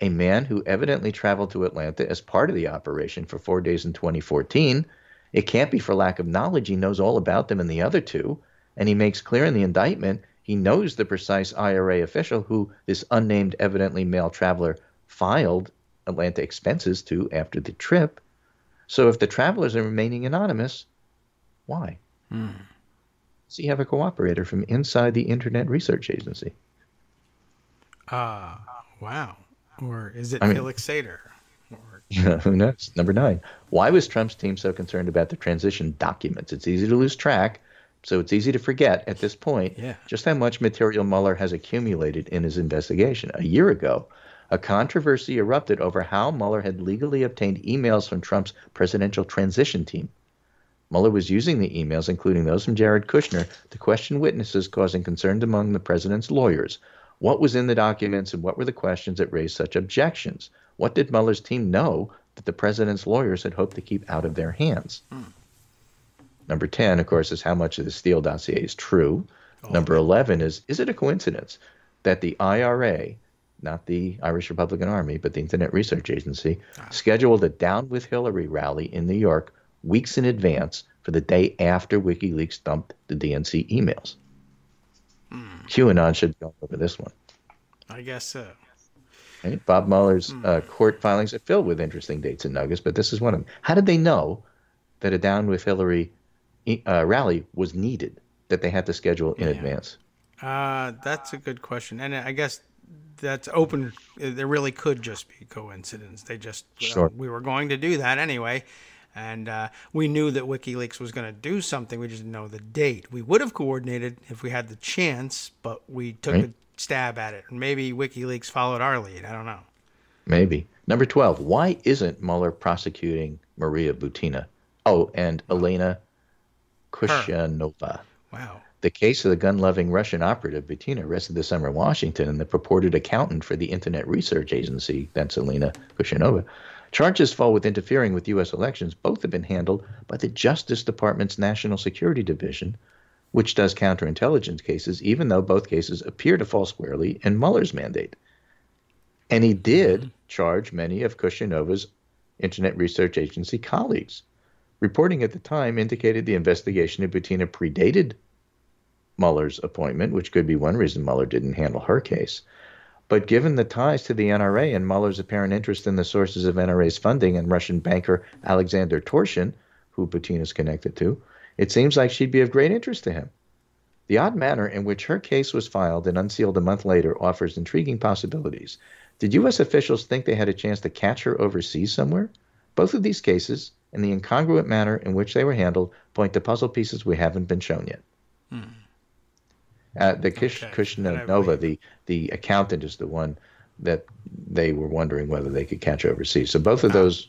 A man who evidently traveled to Atlanta as part of the operation for 4 days in 2014. It can't be for lack of knowledge. He knows all about them and the other 2, and he makes clear in the indictment he knows the precise IRA official who this unnamed, evidently male traveler filed Atlanta expenses to after the trip. So if the travelers are remaining anonymous, why? Does he have a cooperator from inside the Internet Research Agency? Wow. Or is it Felix Sater? Or... Who knows? Number 9. Why was Trump's team so concerned about the transition documents? It's easy to lose track, so it's easy to forget at this point just how much material Mueller has accumulated in his investigation. A year ago, a controversy erupted over how Mueller had legally obtained emails from Trump's presidential transition team. Mueller was using the emails, including those from Jared Kushner, to question witnesses, causing concerns among the president's lawyers. What was in the documents and what were the questions that raised such objections? What did Mueller's team know that the president's lawyers had hoped to keep out of their hands? Number 10, of course, is how much of the Steele dossier is true. Number 11 is it a coincidence that the IRA, not the Irish Republican Army, but the Internet Research Agency, scheduled a Down with Hillary rally in New York weeks in advance for the day after WikiLeaks dumped the DNC emails? QAnon should go over this one. I guess so. Right? Bob Mueller's court filings are filled with interesting dates and nuggets, but this is one of them. How did they know that a Down with Hillary rally was needed, that they had to schedule in advance? That's a good question. And I guess that's open. There really could just be coincidence. They just, we were going to do that anyway. And we knew that WikiLeaks was going to do something. We just didn't know the date. We would have coordinated if we had the chance, but we took a stab at it. And maybe WikiLeaks followed our lead. I don't know. Maybe. Number 12, why isn't Mueller prosecuting Maria Butina? Oh, and Elena Kushanova. Wow. The case of the gun-loving Russian operative Butina arrested this summer in Washington and the purported accountant for the Internet Research Agency, that's Elena Kushanova, Charges fall with interfering with U.S. elections. Both have been handled by the Justice Department's National Security Division, which does counterintelligence cases, even though both cases appear to fall squarely in Mueller's mandate. And he did charge many of Kushner's Internet Research Agency colleagues. Reporting at the time indicated the investigation of Butina predated Mueller's appointment, which could be one reason Mueller didn't handle her case. But given the ties to the NRA and Mueller's apparent interest in the sources of NRA's funding and Russian banker Alexander Torshin, who Butina is connected to, it seems like she'd be of great interest to him. The odd manner in which her case was filed and unsealed a month later offers intriguing possibilities. Did U.S. officials think they had a chance to catch her overseas somewhere? Both of these cases, and the incongruent manner in which they were handled, point to puzzle pieces we haven't been shown yet. Kushnanova, the accountant, is the one that they were wondering whether they could catch overseas. So both of those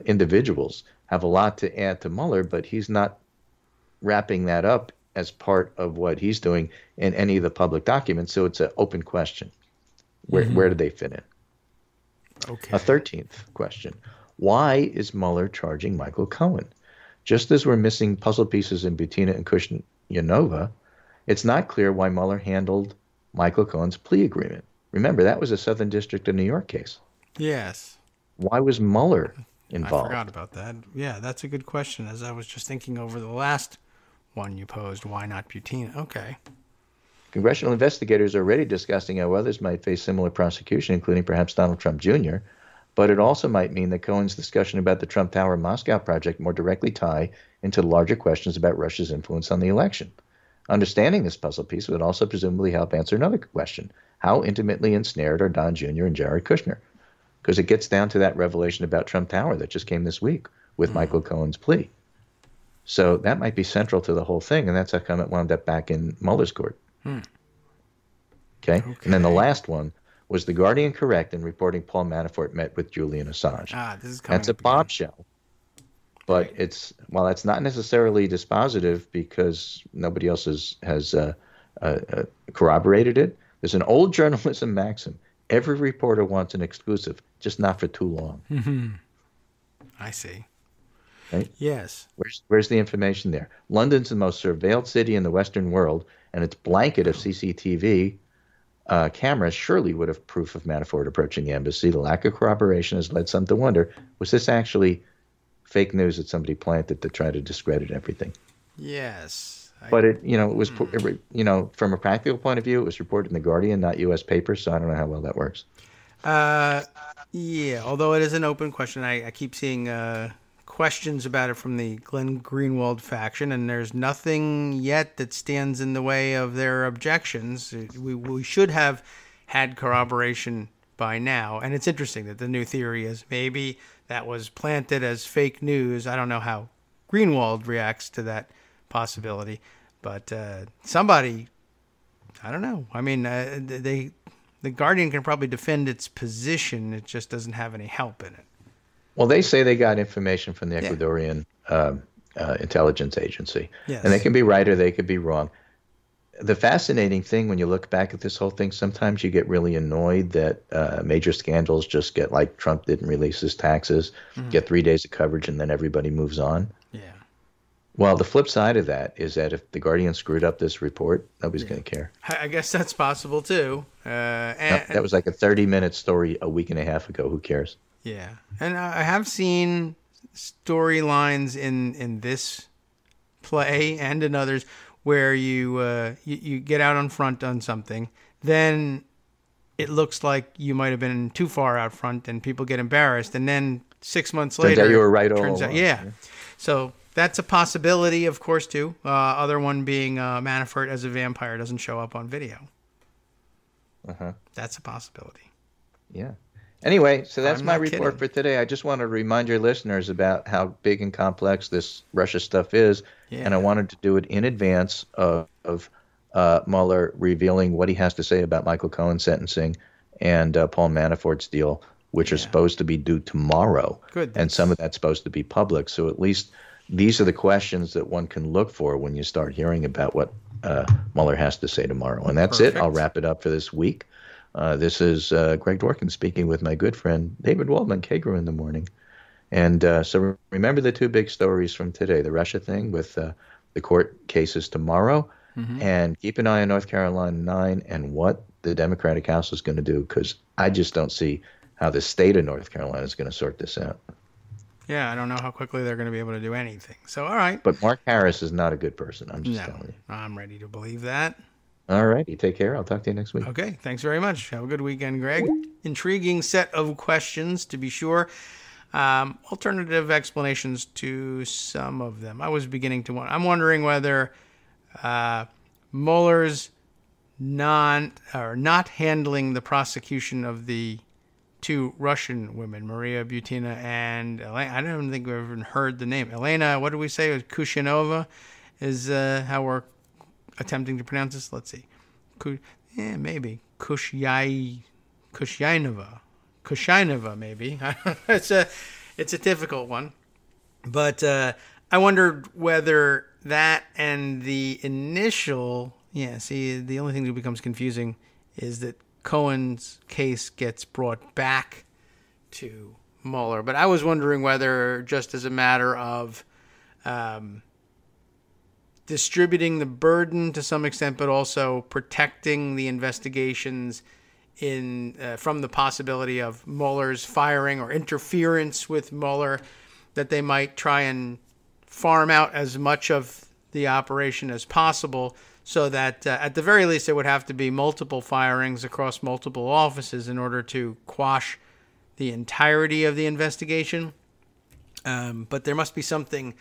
individuals have a lot to add to Mueller, but he's not wrapping that up as part of what he's doing in any of the public documents. So it's an open question. Where do they fit in? Okay. A 13th question. Why is Mueller charging Michael Cohen? Just as we're missing puzzle pieces in Butina and Kushnerova, it's not clear why Mueller handled Michael Cohen's plea agreement. Remember, that was a Southern District of New York case. Yes. Why was Mueller involved? I forgot about that. Yeah, that's a good question. As I was just thinking over the last one you posed, why not Butina? Okay. Congressional investigators are already discussing how others might face similar prosecution, including perhaps Donald Trump Jr., but it also might mean that Cohen's discussion about the Trump Tower Moscow project more directly tie into larger questions about Russia's influence on the election. Understanding this puzzle piece would also presumably help answer another question. How intimately ensnared are Don Jr. and Jared Kushner? Because it gets down to that revelation about Trump Tower that just came this week with Michael Cohen's plea. So that might be central to the whole thing, and that's how come it wound up back in Mueller's court. Okay? And then the last one, was The Guardian correct in reporting Paul Manafort met with Julian Assange? This is coming That's a bombshell. But while it's not necessarily dispositive because nobody else has corroborated it, there's an old journalism maxim. Every reporter wants an exclusive, just not for too long. I see. Right? Yes. Where's the information there? London's the most surveilled city in the Western world, and its blanket of CCTV cameras surely would have proof of Manafort approaching the embassy. The lack of corroboration has led some to wonder, was this actually fake news that somebody planted to try to discredit everything? Yes. But it was, from a practical point of view, it was reported in The Guardian, not U.S. papers, so I don't know how well that works. Yeah, although it is an open question. I keep seeing questions about it from the Glenn Greenwald faction, and there's nothing yet that stands in the way of their objections. We should have had corroboration by now, and it's interesting that the new theory is maybe that was planted as fake news. I don't know how Greenwald reacts to that possibility, but somebody, I don't know. I mean, the Guardian can probably defend its position. It just doesn't have any help in it. Well, they say they got information from the Ecuadorian intelligence agency. Yes. And they can be right or they could be wrong. The fascinating thing when you look back at this whole thing, sometimes you get really annoyed that major scandals just get, like Trump didn't release his taxes, get 3 days of coverage, and then everybody moves on. Yeah. Well, the flip side of that is that if the Guardian screwed up this report, nobody's going to care. I guess that's possible, too. That was like a 30-minute story a week and a half ago. Who cares? Yeah. And I have seen storylines in this play and in others where you get out on front on something, then it looks like you might have been too far out front and people get embarrassed, and then 6 months later... Turns out you were right all along. Yeah. So that's a possibility, of course, too. Other one being Manafort as a vampire doesn't show up on video. That's a possibility. Yeah. Anyway, so that's my report for today. I just wanted to remind your listeners about how big and complex this Russia stuff is, and I wanted to do it in advance of Mueller revealing what he has to say about Michael Cohen's sentencing and Paul Manafort's deal, which are supposed to be due tomorrow. Good. And some of that's supposed to be public. So at least these are the questions that one can look for when you start hearing about what Mueller has to say tomorrow. And that's it. I'll wrap it up for this week. This is Greg Dworkin speaking with my good friend David Waldman, Kagro in the morning. And so remember the two big stories from today, the Russia thing with the court cases tomorrow, and keep an eye on North Carolina 9 and what the Democratic House is going to do, because I just don't see how the state of North Carolina is going to sort this out. Yeah, I don't know how quickly they're going to be able to do anything. So, all right. But Mark Harris is not a good person. I'm just telling you. I'm ready to believe that. All right. You take care. I'll talk to you next week. Okay. Thanks very much. Have a good weekend, Greg. Intriguing set of questions, to be sure. Alternative explanations to some of them. I was beginning to wonder. I'm wondering whether Mueller's not handling the prosecution of the two Russian women, Maria Butina and Elena. I don't think we've ever heard the name. Elena, what did we say? Kushinova is how we're attempting to pronounce this. Let's see. Maybe. Kushinova, maybe. It's a difficult one. But I wondered whether that and the initial... Yeah, see, the only thing that becomes confusing is that Cohen's case gets brought back to Mueller. But I was wondering whether, just as a matter of distributing the burden to some extent, but also protecting the investigations from the possibility of Mueller's firing or interference with Mueller, that they might try and farm out as much of the operation as possible, so that at the very least there would have to be multiple firings across multiple offices in order to quash the entirety of the investigation. But there must be something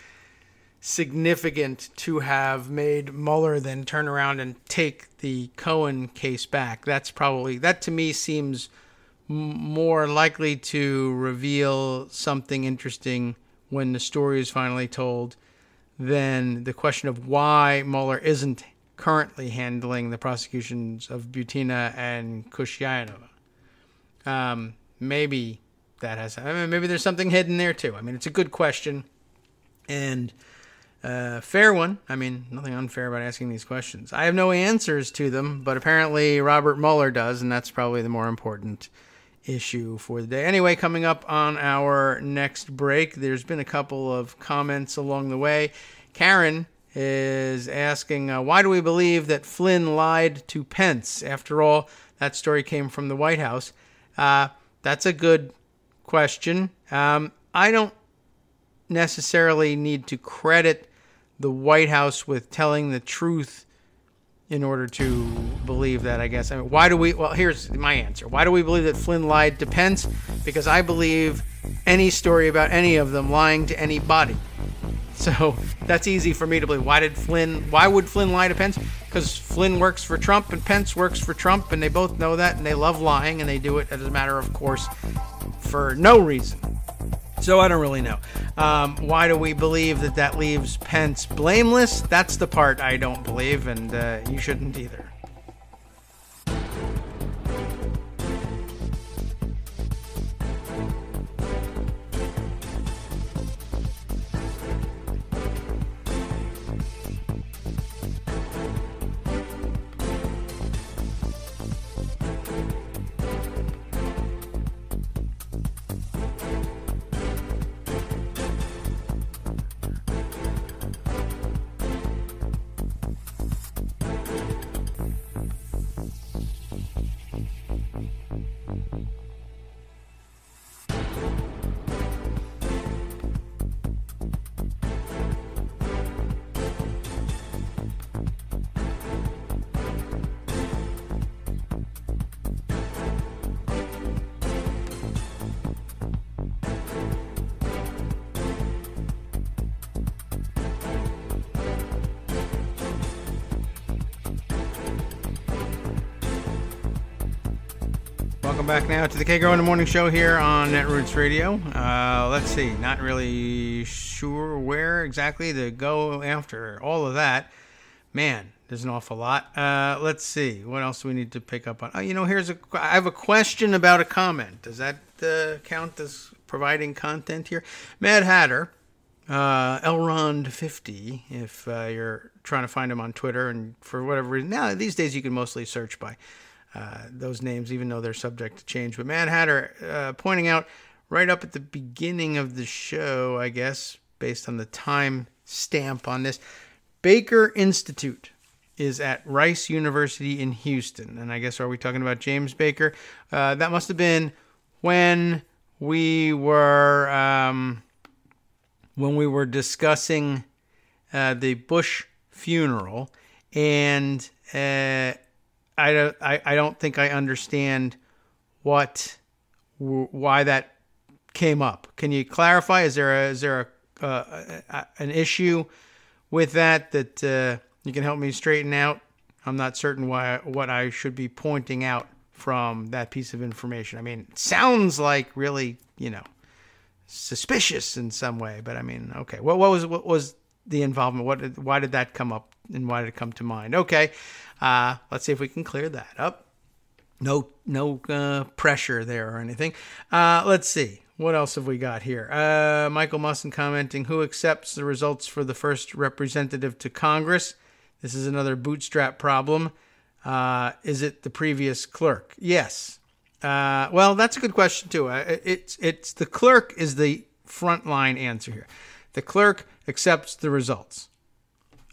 significant to have made Mueller then turn around and take the Cohen case back. That to me seems more likely to reveal something interesting when the story is finally told than the question of why Mueller isn't currently handling the prosecutions of Butina and Kushinova. Maybe that has... maybe there's something hidden there too. It's a good question and fair one. Nothing unfair about asking these questions. I have no answers to them, but apparently Robert Mueller does, and that's probably the more important issue for the day. Anyway, coming up on our next break, there's been a couple of comments along the way. Karen is asking, why do we believe that Flynn lied to Pence? After all, that story came from the White House. That's a good question. I don't necessarily need to credit the White House with telling the truth in order to believe that, I guess. Here's my answer. Why do we believe that Flynn lied to Pence? Because I believe any story about any of them lying to anybody. So that's easy for me to believe. Why would Flynn lie to Pence? Because Flynn works for Trump and Pence works for Trump, and they both know that, and they love lying, and they do it as a matter of course for no reason. So I don't really know. Why do we believe that leaves Pence blameless? That's the part I don't believe, and you shouldn't either. Welcome back now to the Kagro in the Morning Show here on Netroots Radio. Let's see, not really sure where exactly to go after all of that. Man, there's an awful lot. Let's see, what else do we need to pick up on? I have a question about a comment. Does that count as providing content here? Mad Hatter, Elrond50, if you're trying to find him on Twitter, and for whatever reason, now these days you can mostly search by those names, even though they're subject to change. But Mad Hatter pointing out right up at the beginning of the show, I guess, based on the time stamp on this, Baker Institute is at Rice University in Houston. And I guess, are we talking about James Baker? That must have been when we were discussing the Bush funeral, and I don't think I understand why that came up. Can you clarify? Is there an issue with that you can help me straighten out? I'm not certain what I should be pointing out from that piece of information. I mean, it sounds like really, suspicious in some way, but I mean, okay. What was the involvement? Why did that come up, and why did it come to mind? Okay, let's see if we can clear that up. No pressure there or anything. Let's see. What else have we got here? Michael Musson commenting, who accepts the results for the first representative to Congress? This is another bootstrap problem. Is it the previous clerk? Yes. Well, that's a good question too. It's the clerk is the frontline answer here. The clerk accepts the results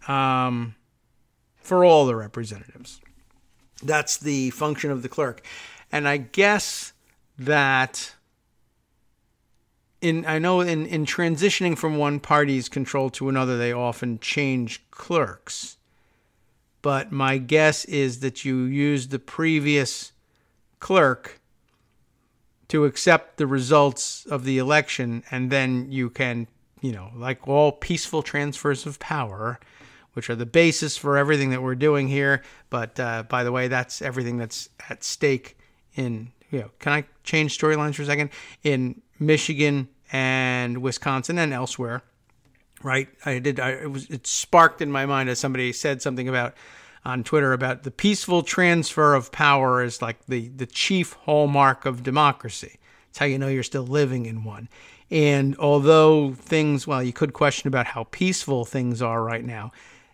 for all the representatives. That's the function of the clerk. And I guess that in transitioning from one party's control to another, they often change clerks. But my guess is that you use the previous clerk to accept the results of the election, and then you can, like all peaceful transfers of power, which are the basis for everything that we're doing here. But by the way, that's everything that's at stake in, can I change storylines for a second? In Michigan and Wisconsin and elsewhere, right? It sparked in my mind as somebody said something about on Twitter about the peaceful transfer of power is like the chief hallmark of democracy. It's how you know you're still living in one. And although you could question about how peaceful things are right now,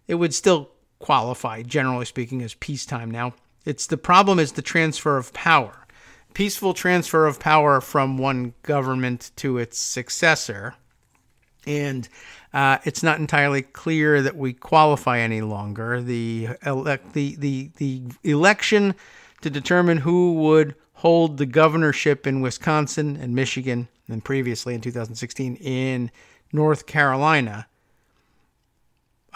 it would still qualify, generally speaking, as peacetime now. The problem is the transfer of power. Peaceful transfer of power from one government to its successor. And it's not entirely clear that we qualify any longer. The election to determine who would hold the governorship in Wisconsin and Michigan, and previously in 2016 in North Carolina,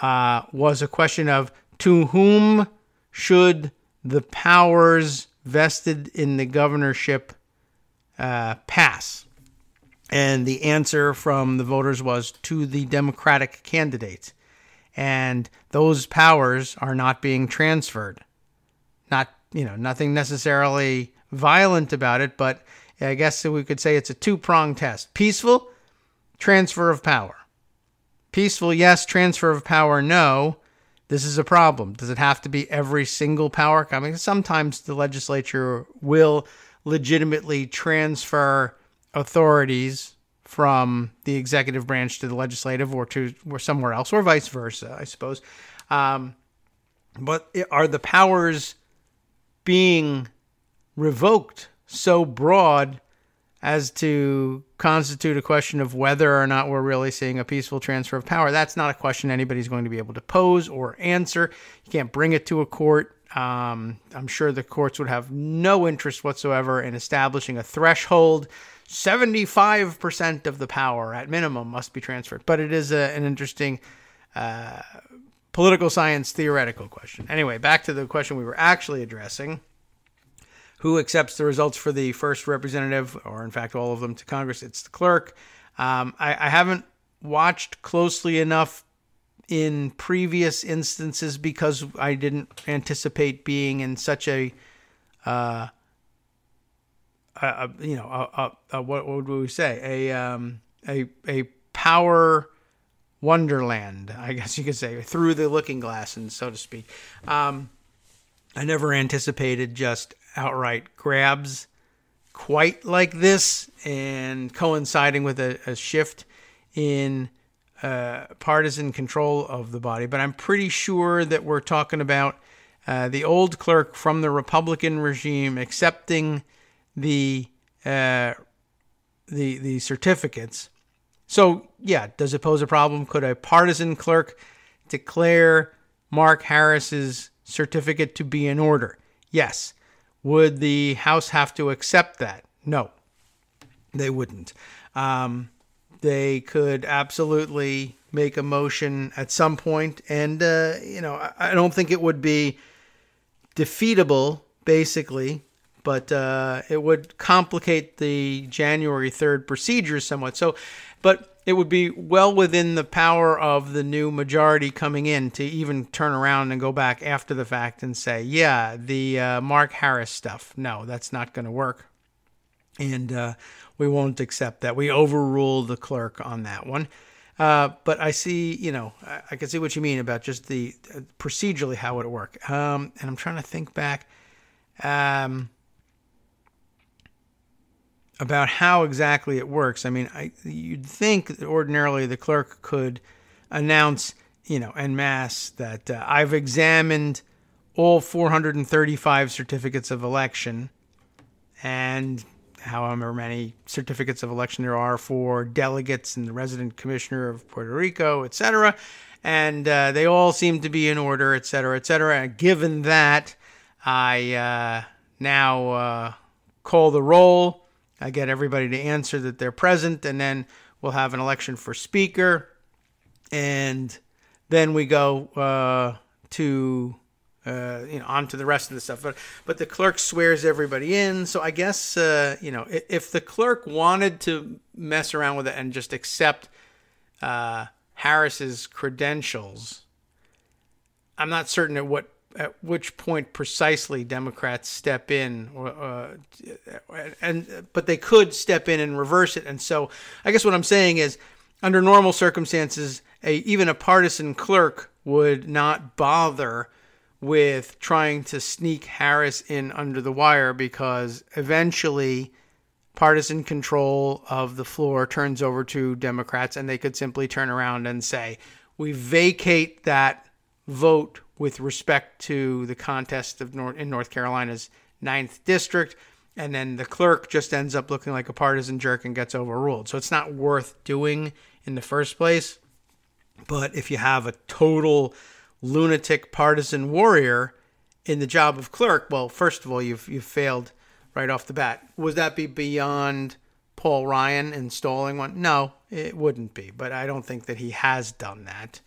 was a question of to whom should the powers vested in the governorship pass. And the answer from the voters was to the Democratic candidate. And those powers are not being transferred. Nothing necessarily violent about it, but I guess we could say it's a two-pronged test. Peaceful, transfer of power. Peaceful, yes. Transfer of power, no. This is a problem. Does it have to be every single power? I mean, sometimes the legislature will legitimately transfer authorities from the executive branch to the legislative or somewhere else, or vice versa, I suppose. But are the powers being revoked so broad as to constitute a question of whether or not we're really seeing a peaceful transfer of power? That's not a question anybody's going to be able to pose or answer. You can't bring it to a court. I'm sure the courts would have no interest whatsoever in establishing a threshold. 75% of the power at minimum must be transferred. But it is an interesting political science theoretical question. Anyway, back to the question we were actually addressing. Who accepts the results for the first representative, or in fact all of them, to Congress? It's the clerk. I haven't watched closely enough in previous instances because I didn't anticipate being in such a what would we say? A power wonderland, I guess you could say, through the looking glass, and so to speak. I never anticipated just outright grabs quite like this, and coinciding with a shift in partisan control of the body. But I'm pretty sure that we're talking about the old clerk from the Republican regime accepting the certificates. So, yeah, does it pose a problem? Could a partisan clerk declare Mark Harris's certificate to be in order? Yes. Would the House have to accept that? No, they wouldn't. They could absolutely make a motion at some point, and I don't think it would be defeatable, basically, but it would complicate the January 3rd procedures somewhat. So, but it would be well within the power of the new majority coming in to even turn around and go back after the fact and say, yeah, the Mark Harris stuff, no, that's not going to work. And we won't accept that. We overrule the clerk on that one. But I see, I can see what you mean about just the procedurally how it would work. And I'm trying to think back about how exactly it works. I mean, you'd think that ordinarily the clerk could announce, en masse that I've examined all 435 certificates of election and however many certificates of election there are for delegates and the resident commissioner of Puerto Rico, etc. And they all seem to be in order, etc., etc. And given that, I now call the roll. I get everybody to answer that they're present, and then we'll have an election for speaker. And then we go on to the rest of the stuff. But the clerk swears everybody in. So I guess, if the clerk wanted to mess around with it and just accept Harris's credentials, I'm not certain at which point precisely Democrats step in, but they could step in and reverse it. And so I guess what I'm saying is, under normal circumstances, even a partisan clerk would not bother with trying to sneak Harris in under the wire, because eventually partisan control of the floor turns over to Democrats, and they could simply turn around and say, we vacate that vote with respect to the contest in North Carolina's 9th district, and then the clerk just ends up looking like a partisan jerk and gets overruled. So it's not worth doing in the first place. But if you have a total lunatic partisan warrior in the job of clerk, well, first of all, you've failed right off the bat. Would that be beyond Paul Ryan installing one? No, it wouldn't be. But I don't think that he has done that.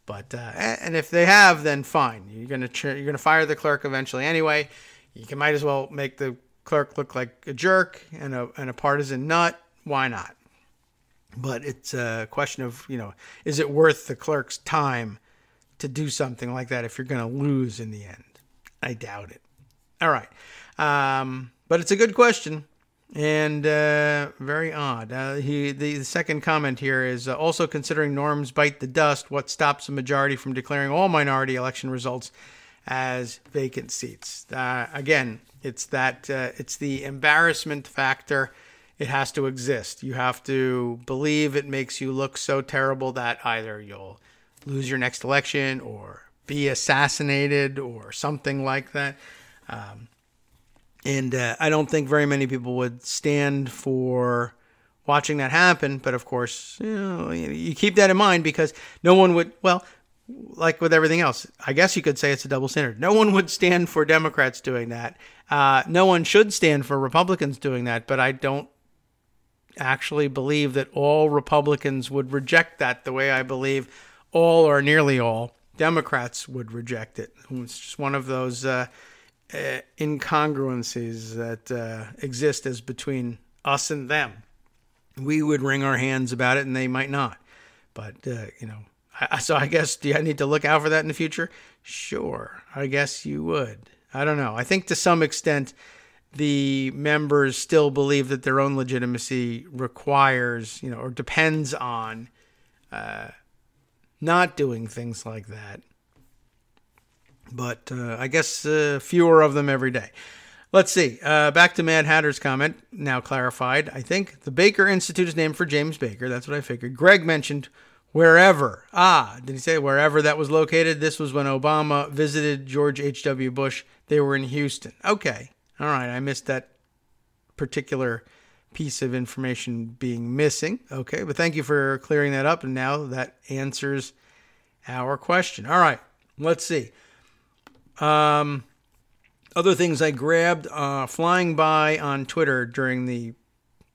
But and if they have, then fine. You're gonna fire the clerk eventually anyway. You might as well make the clerk look like a jerk and a partisan nut. Why not? But it's a question of, is it worth the clerk's time to do something like that if you're going to lose in the end? I doubt it. All right. But it's a good question and very odd. The second comment here is also considering norms bite the dust. What stops a majority from declaring all minority election results as vacant seats? Again, it's the embarrassment factor. It has to exist. You have to believe it makes you look so terrible that either you'll lose your next election or be assassinated or something like that. And I don't think very many people would stand for watching that happen. But of course, you keep that in mind, because no one would, well, like with everything else, I guess you could say it's a double standard. No one would stand for Democrats doing that. No one should stand for Republicans doing that. But I don't actually believe that all Republicans would reject that the way I believe all or nearly all Democrats would reject it. It's just one of those incongruencies that exist as between us and them. We would wring our hands about it and they might not. But, so I guess, do I need to look out for that in the future? Sure, I guess you would. I don't know. I think to some extent the members still believe that their own legitimacy requires, or depends on not doing things like that. But I guess fewer of them every day. Let's see. Back to Mad Hatter's comment, now clarified. I think the Baker Institute is named for James Baker. That's what I figured. Greg mentioned wherever. Did he say wherever that was located? This was when Obama visited George H.W. Bush. They were in Houston. Okay. All right. I missed that particular piece of information being missing. Okay. But thank you for clearing that up. And now that answers our question. All right. Let's see. Other things I grabbed flying by on Twitter during the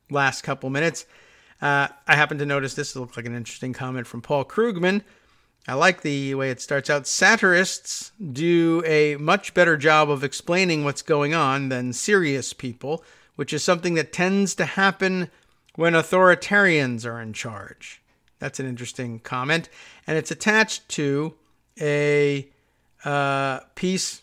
last couple minutes. I happened to notice this looked like an interesting comment from Paul Krugman. I like the way it starts out. Satirists do a much better job of explaining what's going on than serious people, which is something that tends to happen when authoritarians are in charge. That's an interesting comment. And it's attached to a piece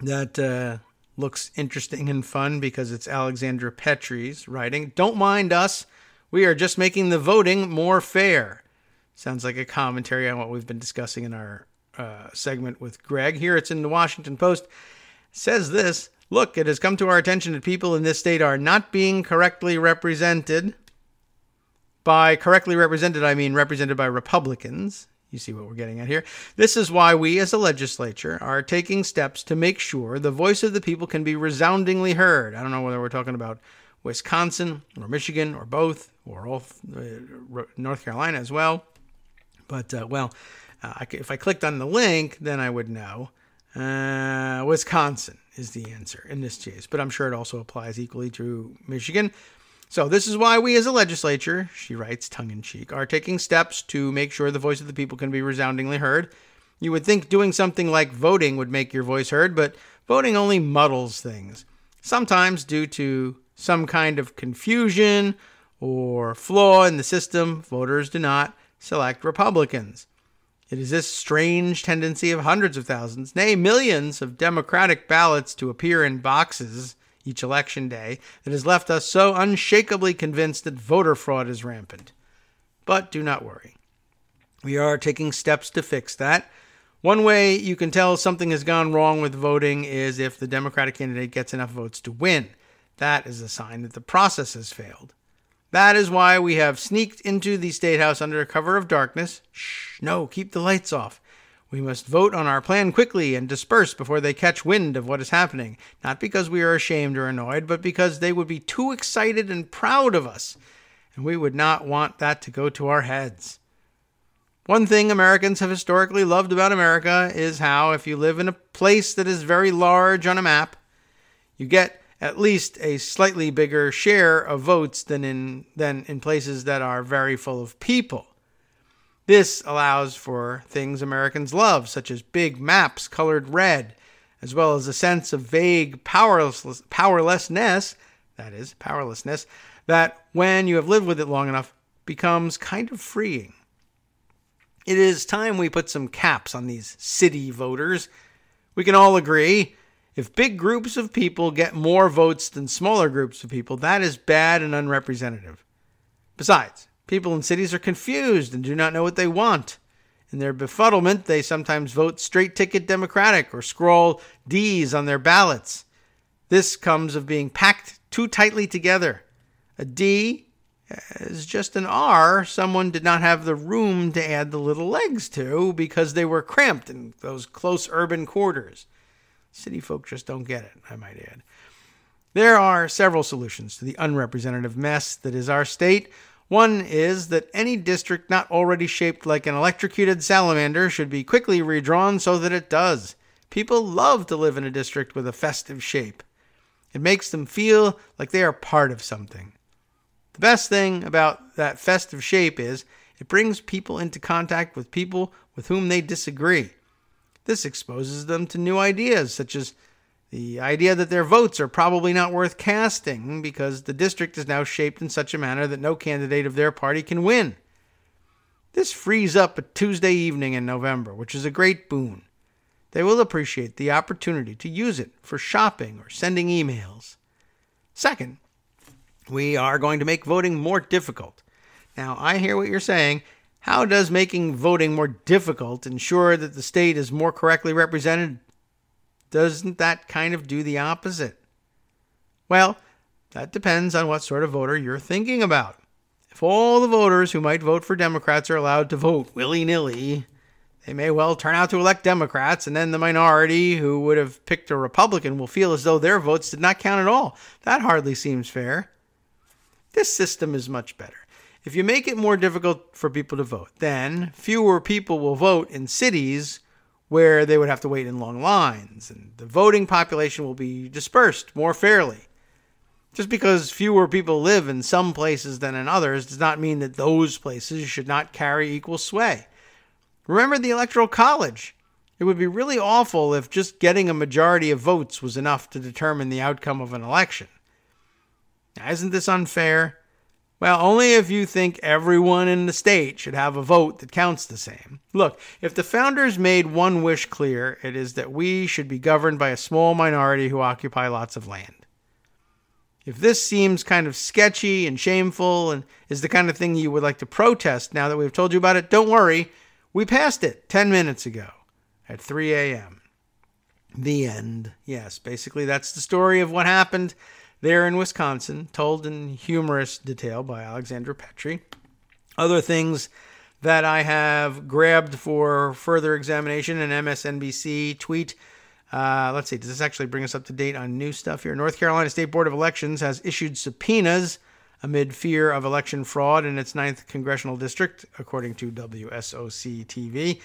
that looks interesting and fun because it's Alexandra Petrie's writing. Don't mind us. We are just making the voting more fair. Sounds like a commentary on what we've been discussing in our segment with Greg. Here it's in the Washington Post. It says this: look, it has come to our attention that people in this state are not being correctly represented. By correctly represented, I mean represented by Republicans. You see what we're getting at here. This is why we as a legislature are taking steps to make sure the voice of the people can be resoundingly heard. I don't know whether we're talking about Wisconsin or Michigan or both or all, North Carolina as well. But, if I clicked on the link, then I would know. Wisconsin is the answer in this case. But I'm sure it also applies equally to Michigan. So this is why we as a legislature, she writes tongue-in-cheek, are taking steps to make sure the voice of the people can be resoundingly heard. You would think doing something like voting would make your voice heard, but voting only muddles things. Sometimes due to some kind of confusion or flaw in the system, voters do not select Republicans. It is this strange tendency of hundreds of thousands, nay, millions of Democratic ballots to appear in boxes each election day that has left us so unshakably convinced that voter fraud is rampant. But do not worry. We are taking steps to fix that. One way you can tell something has gone wrong with voting is if the Democratic candidate gets enough votes to win. That is a sign that the process has failed. That is why we have sneaked into the State House under cover of darkness. Shh, no, keep the lights off. We must vote on our plan quickly and disperse before they catch wind of what is happening, not because we are ashamed or annoyed, but because they would be too excited and proud of us, and we would not want that to go to our heads. One thing Americans have historically loved about America is how if you live in a place that is very large on a map, you get at least a slightly bigger share of votes than in places that are very full of people. This allows for things Americans love, such as big maps colored red, as well as a sense of vague powerlessness, that when you have lived with it long enough, becomes kind of freeing. It is time we put some caps on these city voters. We can all agree, if big groups of people get more votes than smaller groups of people, that is bad and unrepresentative. Besides, people in cities are confused and do not know what they want. In their befuddlement, they sometimes vote straight-ticket Democratic or scroll D's on their ballots. This comes of being packed too tightly together. A D is just an R someone did not have the room to add the little legs to because they were cramped in those close urban quarters. City folk just don't get it, I might add. There are several solutions to the unrepresentative mess that is our state. One is that any district not already shaped like an electrocuted salamander should be quickly redrawn so that it does. People love to live in a district with a festive shape. It makes them feel like they are part of something. The best thing about that festive shape is it brings people into contact with people with whom they disagree. This exposes them to new ideas, such as the idea that their votes are probably not worth casting because the district is now shaped in such a manner that no candidate of their party can win. This frees up a Tuesday evening in November, which is a great boon. They will appreciate the opportunity to use it for shopping or sending emails. Second, we are going to make voting more difficult. Now, I hear what you're saying. How does making voting more difficult ensure that the state is more correctly represented? Doesn't that kind of do the opposite? Well, that depends on what sort of voter you're thinking about. If all the voters who might vote for Democrats are allowed to vote willy-nilly, they may well turn out to elect Democrats, and then the minority who would have picked a Republican will feel as though their votes did not count at all. That hardly seems fair. This system is much better. If you make it more difficult for people to vote, then fewer people will vote in cities where they would have to wait in long lines, and the voting population will be dispersed more fairly. Just because fewer people live in some places than in others does not mean that those places should not carry equal sway. Remember the Electoral College. It would be really awful if just getting a majority of votes was enough to determine the outcome of an election. Now, isn't this unfair? Well, only if you think everyone in the state should have a vote that counts the same. Look, if the founders made one wish clear, it is that we should be governed by a small minority who occupy lots of land. If this seems kind of sketchy and shameful and is the kind of thing you would like to protest now that we've told you about it, don't worry. We passed it 10 minutes ago at 3 a.m. The end. Yes, basically that's the story of what happened there in Wisconsin, told in humorous detail by Alexandra Petri. Other things that I have grabbed for further examination, an MSNBC tweet. Let's see, does this actually bring us up to date on new stuff here? North Carolina State Board of Elections has issued subpoenas amid fear of election fraud in its 9th congressional district, according to WSOC TV.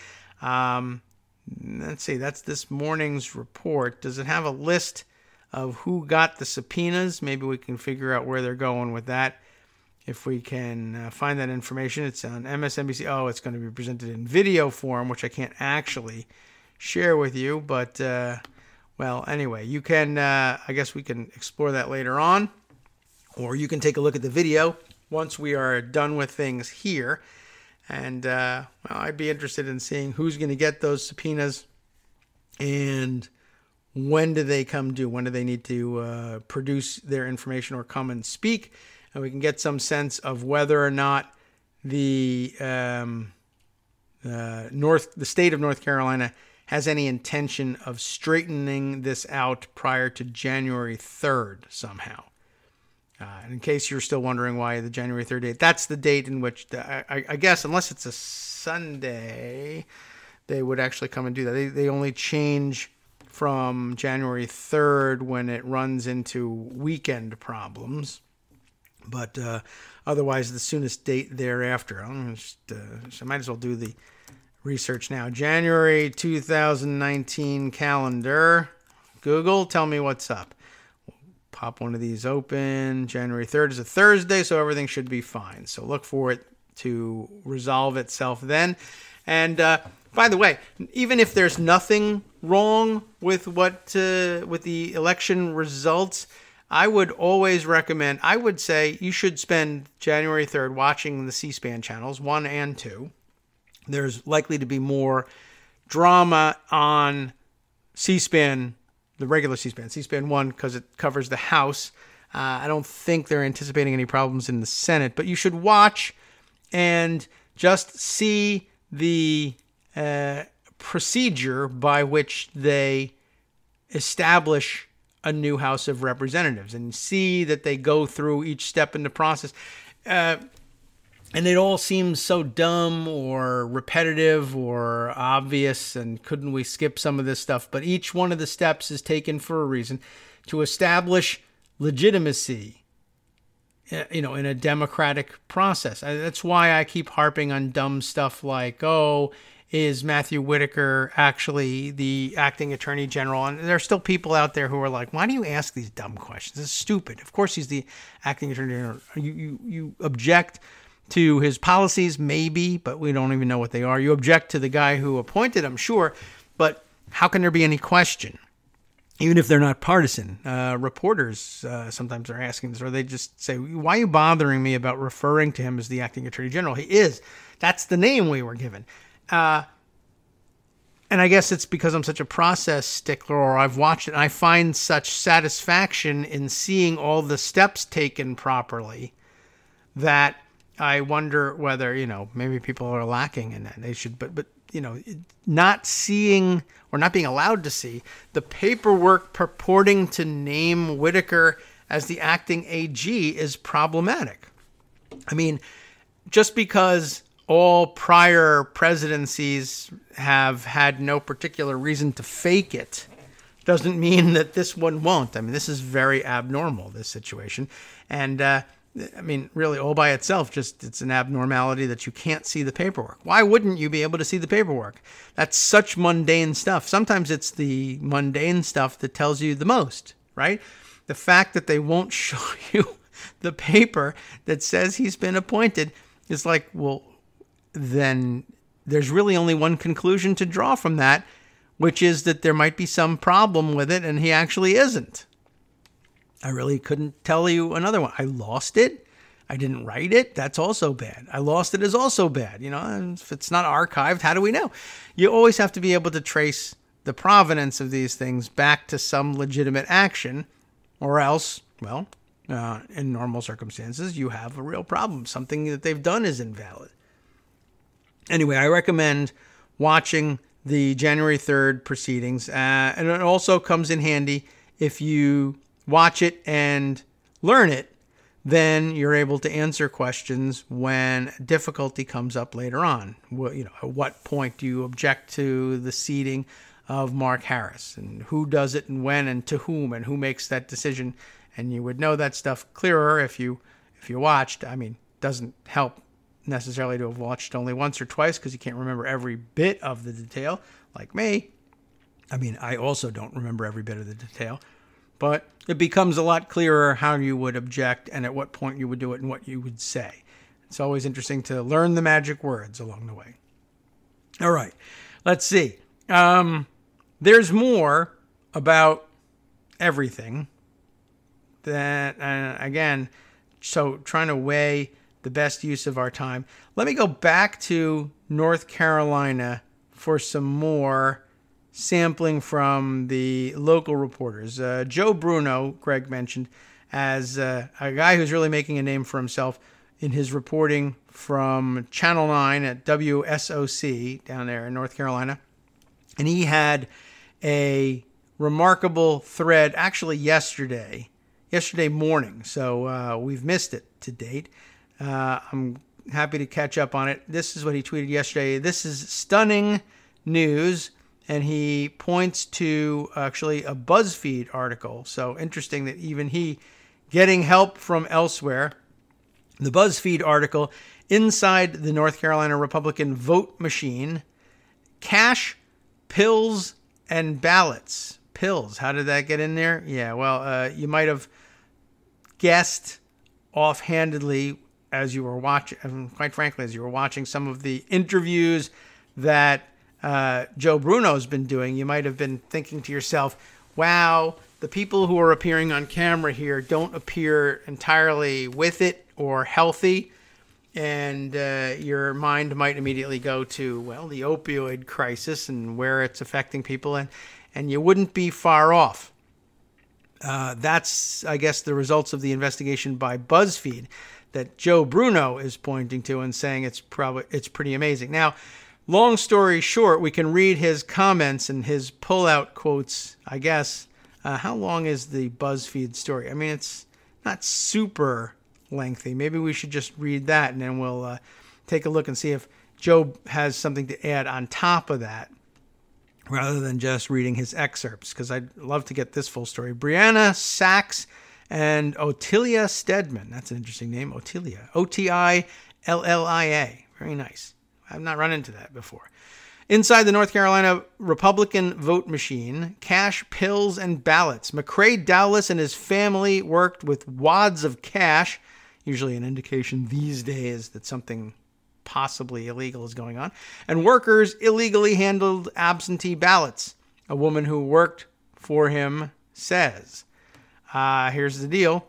Let's see, that's this morning's report. Does it have a list of who got the subpoenas? Maybe we can figure out where they're going with that. If we can find that information, it's on MSNBC. Oh, it's going to be presented in video form, which I can't actually share with you. But, well, anyway, you can, I guess we can explore that later on. Or you can take a look at the video once we are done with things here. And, well, I'd be interested in seeing who's going to get those subpoenas and when do they come due? When do they need to produce their information or come and speak? And we can get some sense of whether or not the state of North Carolina has any intention of straightening this out prior to January 3rd somehow. And in case you're still wondering why the January 3rd date, that's the date in which, I guess, unless it's a Sunday, they would actually come and do that. They only change from January 3rd when it runs into weekend problems. But otherwise, the soonest date thereafter. I might as well do the research now. January 2019 calendar. Google, tell me what's up. Pop one of these open. January 3rd is a Thursday, so everything should be fine. So look for it to resolve itself then. And by the way, even if there's nothing wrong with with the election results, I would always recommend, I would say you should spend January 3rd watching the C-SPAN channels, 1 and 2. There's likely to be more drama on C-SPAN, the regular C-SPAN, C-SPAN 1, because it covers the House. I don't think they're anticipating any problems in the Senate, but you should watch and just see the procedure by which they establish a new House of Representatives and see that they go through each step in the process. And it all seems so dumb or repetitive or obvious, and couldn't we skip some of this stuff? But each one of the steps is taken for a reason to establish legitimacy, in a democratic process. That's why I keep harping on dumb stuff like, is Matthew Whitaker actually the acting attorney general? And there are still people out there who are like, why do you ask these dumb questions? This is stupid. Of course he's the acting attorney general. You object to his policies, maybe, but we don't even know what they are. You object to the guy who appointed him, sure, but how can there be any question? Even if they're not partisan. Reporters sometimes are asking this, or they just say, why are you bothering me about referring to him as the acting attorney general? He is. That's the name we were given. And I guess it's because I'm such a process stickler, or I've watched it, and I find such satisfaction in seeing all the steps taken properly that I wonder whether, maybe people are lacking in that. They should, but not seeing or not being allowed to see the paperwork purporting to name Whitaker as the acting AG is problematic. I mean, just because all prior presidencies have had no particular reason to fake it doesn't mean that this one won't. I mean, this is very abnormal, this situation. And, I mean, really, all by itself, just it's an abnormality that you can't see the paperwork. Why wouldn't you be able to see the paperwork? That's such mundane stuff. Sometimes it's the mundane stuff that tells you the most, right? The fact that they won't show you the paper that says he's been appointed is like, well, then there's really only one conclusion to draw from that, which is that there might be some problem with it, and he actually isn't. I really couldn't tell you another one. I lost it. I didn't write it. That's also bad. I lost it is also bad. You know, if it's not archived, how do we know? You always have to be able to trace the provenance of these things back to some legitimate action, or else, well, in normal circumstances, you have a real problem. Something that they've done is invalid. Anyway, I recommend watching the January 3rd proceedings, and it also comes in handy if you watch it and learn it, then you're able to answer questions when difficulty comes up later on. Well, you know, at what point do you object to the seating of Mark Harris, and who does it and when and to whom, and who makes that decision? And you would know that stuff clearer if you watched. I mean, doesn't help necessarily to have watched only once or twice because you can't remember every bit of the detail, like me. I mean, I also don't remember every bit of the detail, but it becomes a lot clearer how you would object and at what point you would do it and what you would say. It's always interesting to learn the magic words along the way. All right, let's see. There's more about everything that, again, so trying to weigh the best use of our time. Let me go back to North Carolina for some more sampling from the local reporters. Joe Bruno, Greg mentioned, as a guy who's really making a name for himself in his reporting from Channel 9 at WSOC down there in North Carolina. And he had a remarkable thread actually yesterday morning. So we've missed it to date. I'm happy to catch up on it. This is what he tweeted yesterday. This is stunning news. And he points to actually a BuzzFeed article. So interesting that even he getting help from elsewhere. The BuzzFeed article, Inside the North Carolina Republican Vote Machine, Cash, Pills, and Ballots. Pills, how did that get in there? Yeah, well, you might have guessed offhandedly as you were watching, quite frankly, as you were watching some of the interviews that Joe Bruno's been doing, you might have been thinking to yourself, wow, the people who are appearing on camera here don't appear entirely with it or healthy. And your mind might immediately go to, well, the opioid crisis and where it's affecting people. And you wouldn't be far off. That's, I guess, the results of the investigation by BuzzFeed that Joe Bruno is pointing to and saying it's pretty amazing. Now, long story short, we can read his comments and his pull-out quotes, I guess. How long is the BuzzFeed story? I mean, it's not super lengthy. Maybe we should just read that, and then we'll take a look and see if Joe has something to add on top of that, rather than just reading his excerpts, because I'd love to get this full story. Brianna Sachs and Otilia Stedman. That's an interesting name, Otilia. Otillia. Very nice. I've not run into that before. Inside the North Carolina Republican vote machine, cash, pills, and ballots. McCrae Dowless and his family worked with wads of cash, usually an indication these days that something possibly illegal is going on, and workers illegally handled absentee ballots, a woman who worked for him says. Here's the deal.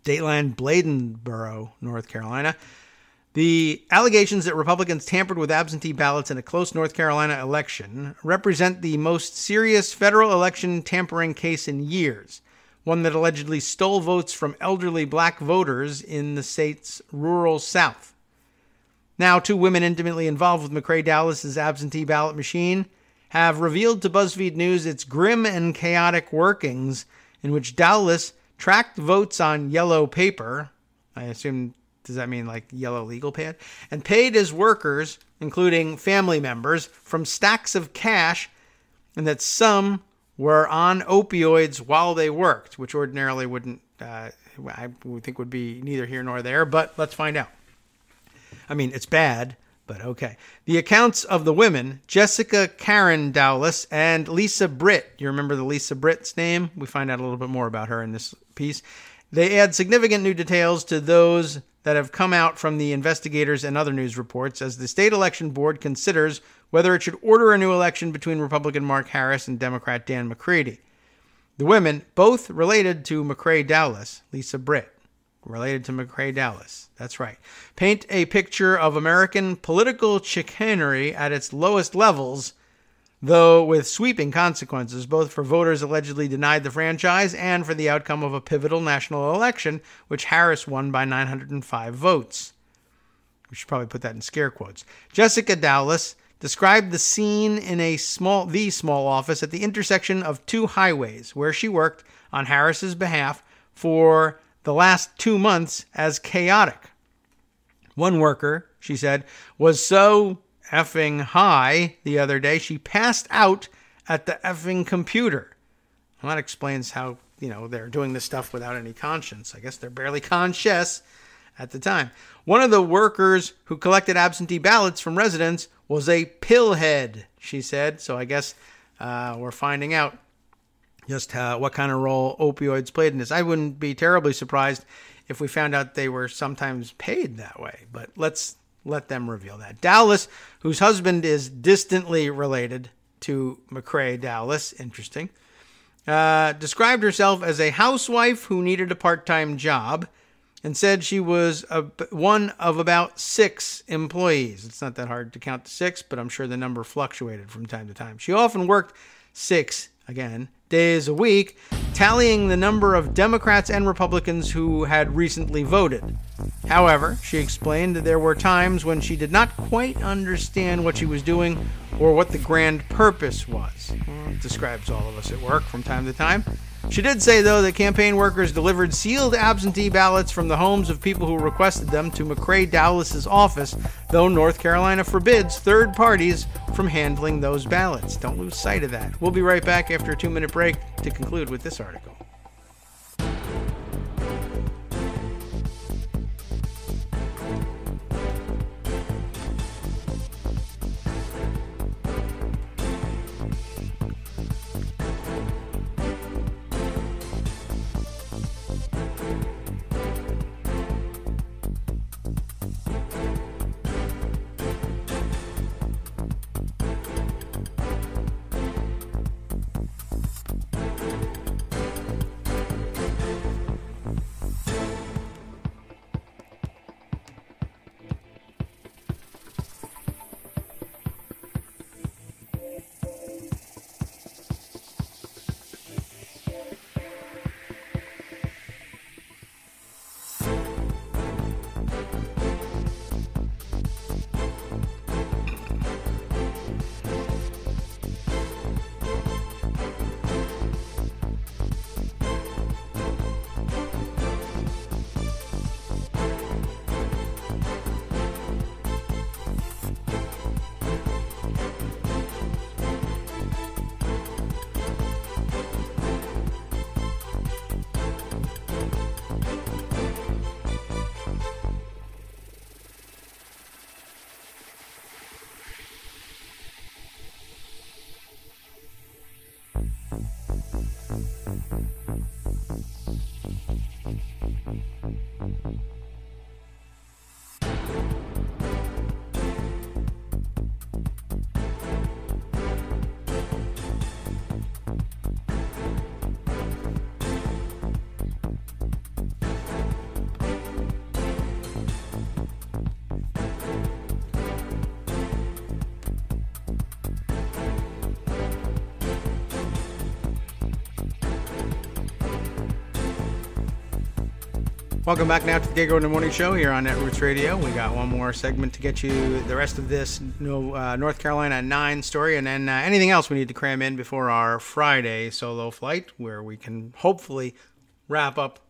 Dateline Bladenboro, North Carolina. The allegations that Republicans tampered with absentee ballots in a close North Carolina election represent the most serious federal election tampering case in years, one that allegedly stole votes from elderly black voters in the state's rural South. Now, two women intimately involved with McCrae Dowless's absentee ballot machine have revealed to BuzzFeed News its grim and chaotic workings, in which Dowless tracked votes on yellow paper. I assume Does that mean like yellow legal pad? And paid his workers, including family members, from stacks of cash, and that some were on opioids while they worked, which ordinarily wouldn't, I would think would be neither here nor there, but let's find out. I mean, it's bad, but okay. The accounts of the women, Jessica Karen Dowless and Lisa Britt. You remember the Lisa Britt's name? We find out a little bit more about her in this piece. They add significant new details to those that have come out from the investigators and other news reports as the state election board considers whether it should order a new election between Republican Mark Harris and Democrat Dan McCready. The women, both related to McCrae Dowless, Lisa Britt, related to McCrae Dowless, that's right, paint a picture of American political chicanery at its lowest levels, though with sweeping consequences, both for voters allegedly denied the franchise and for the outcome of a pivotal national election, which Harris won by 905 votes. We should probably put that in scare quotes. Jessica Dowless described the scene in the small office at the intersection of two highways where she worked on Harris's behalf for the last 2 months as chaotic. One worker, she said, was so effing high the other day she passed out at the effing computer. Well, that explains how, they're doing this stuff without any conscience. I guess they're barely conscious at the time. One of the workers who collected absentee ballots from residents was a pillhead, she said. So I guess we're finding out just what kind of role opioids played in this. I wouldn't be terribly surprised if we found out they were sometimes paid that way, but let's let them reveal that. Dowless, whose husband is distantly related to McCrae Dowless, interesting, described herself as a housewife who needed a part-time job and said she was one of about 6 employees. It's not that hard to count to 6, but I'm sure the number fluctuated from time to time. She often worked 6, again, days a week, tallying the number of Democrats and Republicans who had recently voted. However, she explained that there were times when she did not quite understand what she was doing or what the grand purpose was. Well, it describes all of us at work from time to time. She did say, though, that campaign workers delivered sealed absentee ballots from the homes of people who requested them to McCrae Dowless's office, though North Carolina forbids third parties from handling those ballots. Don't lose sight of that. We'll be right back after a 2-minute break to conclude with this article. Welcome back now to the Kagro in the Morning Show here on Netroots Radio. We got one more segment to get you the rest of this North Carolina 9 story, and then anything else we need to cram in before our Friday solo flight, where we can hopefully wrap up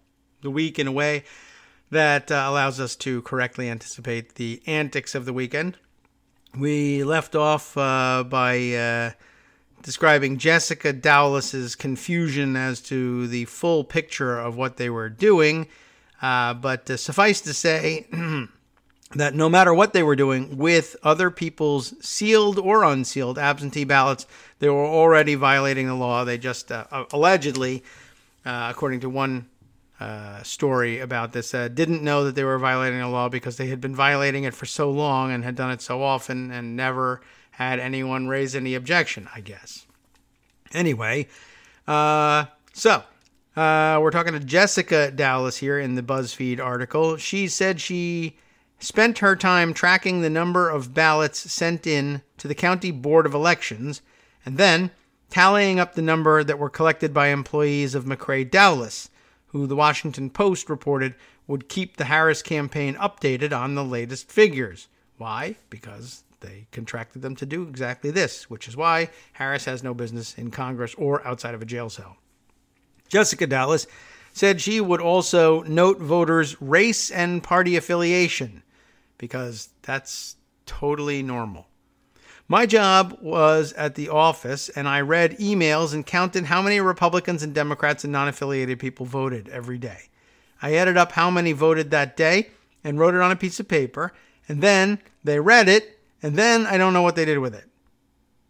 the week in a way that allows us to correctly anticipate the antics of the weekend. We left off by describing Jessica Dowless's confusion as to the full picture of what they were doing. But suffice to say that no matter what they were doing with other people's sealed or unsealed absentee ballots, they were already violating the law. They just allegedly, according to one story about this, didn't know that they were violating the law because they had been violating it for so long and had done it so often and never had anyone raise any objection, I guess. Anyway, we're talking to Jessica Dowless here in the BuzzFeed article. She said she spent her time tracking the number of ballots sent in to the county board of elections and then tallying up the number that were collected by employees of McCrae Dowless, who the Washington Post reported would keep the Harris campaign updated on the latest figures. Why? Because they contracted them to do exactly this, which is why Harris has no business in Congress or outside of a jail cell. Jessica Dowless said she would also note voters' race and party affiliation, because that's totally normal. My job was at the office, and I read emails and counted how many Republicans and Democrats and non-affiliated people voted every day. I added up how many voted that day and wrote it on a piece of paper, and then they read it, and then I don't know what they did with it.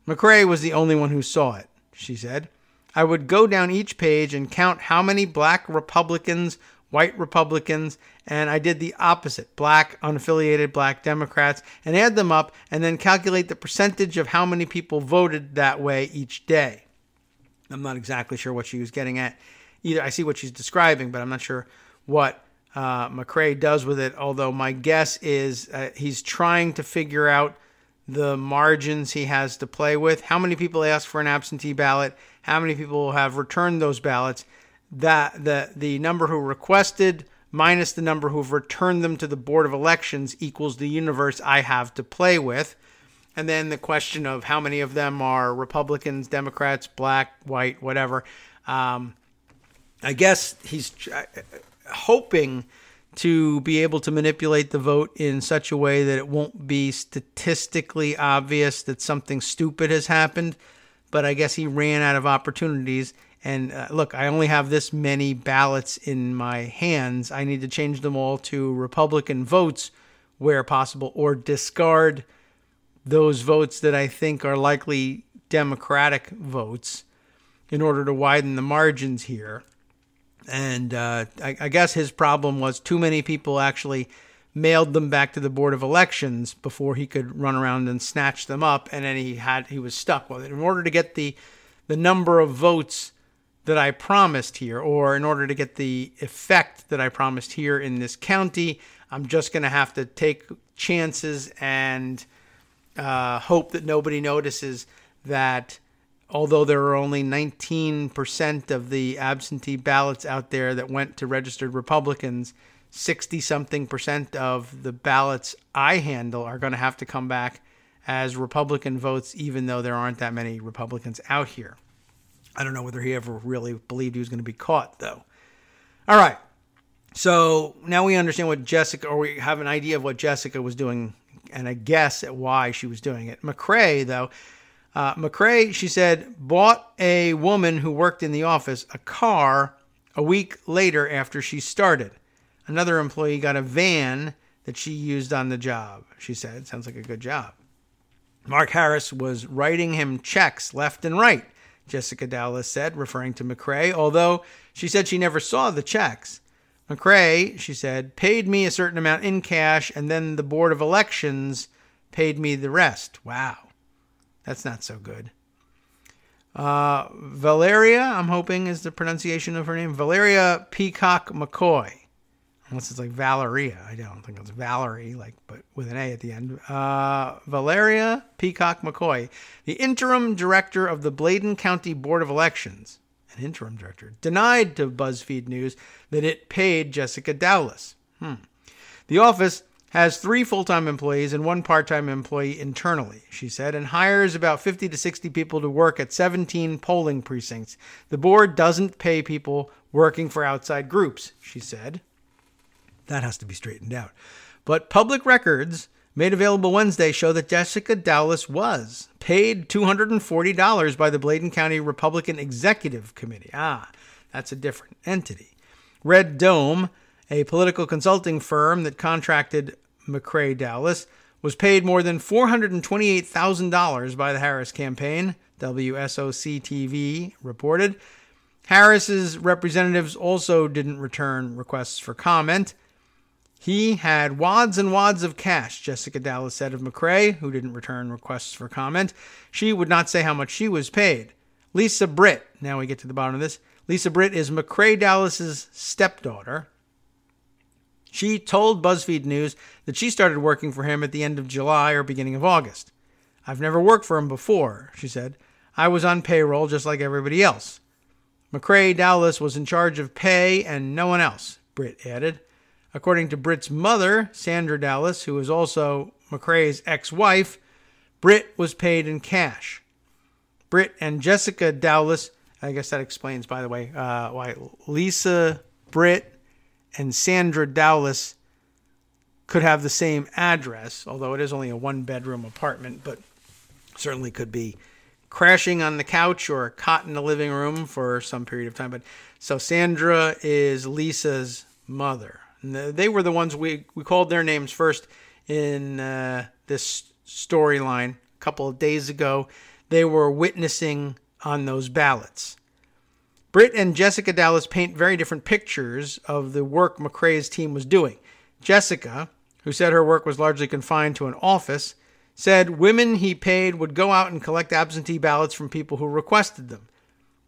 McCrae was the only one who saw it, she said. I would go down each page and count how many black Republicans, white Republicans, and I did the opposite, black, unaffiliated, black Democrats, and add them up and then calculate the percentage of how many people voted that way each day. I'm not exactly sure what she was getting at. Either I see what she's describing, but I'm not sure what McCrae does with it, although my guess is he's trying to figure out the margins he has to play with, how many people ask for an absentee ballot, how many people have returned those ballots, that the number who requested minus the number who've returned them to the Board of Elections equals the universe I have to play with. And then the question of how many of them are Republicans, Democrats, black, white, whatever. I guess he's hoping to be able to manipulate the vote in such a way that it won't be statistically obvious that something stupid has happened. But I guess he ran out of opportunities. And look, I only have this many ballots in my hands. I need to change them all to Republican votes where possible, or discard those votes that I think are likely Democratic votes in order to widen the margins here. And I guess his problem was too many people actually mailed them back to the Board of Elections before he could run around and snatch them up, and then he was stuck with it. In order to get the number of votes that I promised here, or in order to get the effect that I promised here in this county, I'm just going to have to take chances and hope that nobody notices that although there are only 19% of the absentee ballots out there that went to registered Republicans, 60-something% of the ballots I handle are going to have to come back as Republican votes, even though there aren't that many Republicans out here. I don't know whether he ever really believed he was going to be caught, though. All right. So now we understand what Jessica, or we have an idea of what Jessica was doing and a guess at why she was doing it. McCrae, though, McCrae, she said, bought a woman who worked in the office a car a week later after she started. Another employee got a van that she used on the job, she said. Sounds like a good job. Mark Harris was writing him checks left and right, Jessica Dowless said, referring to McCrae, although she said she never saw the checks. McCrae, she said, paid me a certain amount in cash, and then the Board of Elections paid me the rest. Wow. That's not so good. Valeria, I'm hoping is the pronunciation of her name. Valeria Peacock McCoy. Unless it's like Valeria. I don't think it's Valerie, but with an A at the end. Valeria Peacock McCoy, the interim director of the Bladen County Board of Elections, an interim director, denied to BuzzFeed News that it paid Jessica Dowless. The office has 3 full-time employees and 1 part-time employee internally, she said, and hires about 50 to 60 people to work at 17 polling precincts. The board doesn't pay people working for outside groups, she said. That has to be straightened out. But public records made available Wednesday show that Jessica Dowlis was paid $240 by the Bladen County Republican Executive Committee. That's a different entity. Red Dome, a political consulting firm that contracted McCrae Dowlis, was paid more than $428,000 by the Harris campaign, WSOC-TV reported. Harris's representatives also didn't return requests for comment. He had wads and wads of cash, Jessica Dowlis said of McCrae, who didn't return requests for comment. She would not say how much she was paid. Lisa Britt, now we get to the bottom of this. Lisa Britt is McCrae Dowlis's stepdaughter. She told BuzzFeed News that she started working for him at the end of July or beginning of August. I've never worked for him before, she said. I was on payroll just like everybody else. McCrae Dowlis was in charge of pay and no one else, Britt added. According to Britt's mother, Sandra Dowlis, who is also McCrae's ex-wife, Britt was paid in cash. Britt and Jessica Dowlis, I guess that explains, by the way, why Lisa Britt and Sandra Dowlis could have the same address, although it is only a one-bedroom apartment, but certainly could be crashing on the couch or a cot in the living room for some period of time. But so Sandra is Lisa's mother. And they were the ones we called their names first in this storyline a couple of days ago. They were witnessing on those ballots. Britt and Jessica Dowlis paint very different pictures of the work McCrae's team was doing. Jessica, who said her work was largely confined to an office, said women he paid would go out and collect absentee ballots from people who requested them.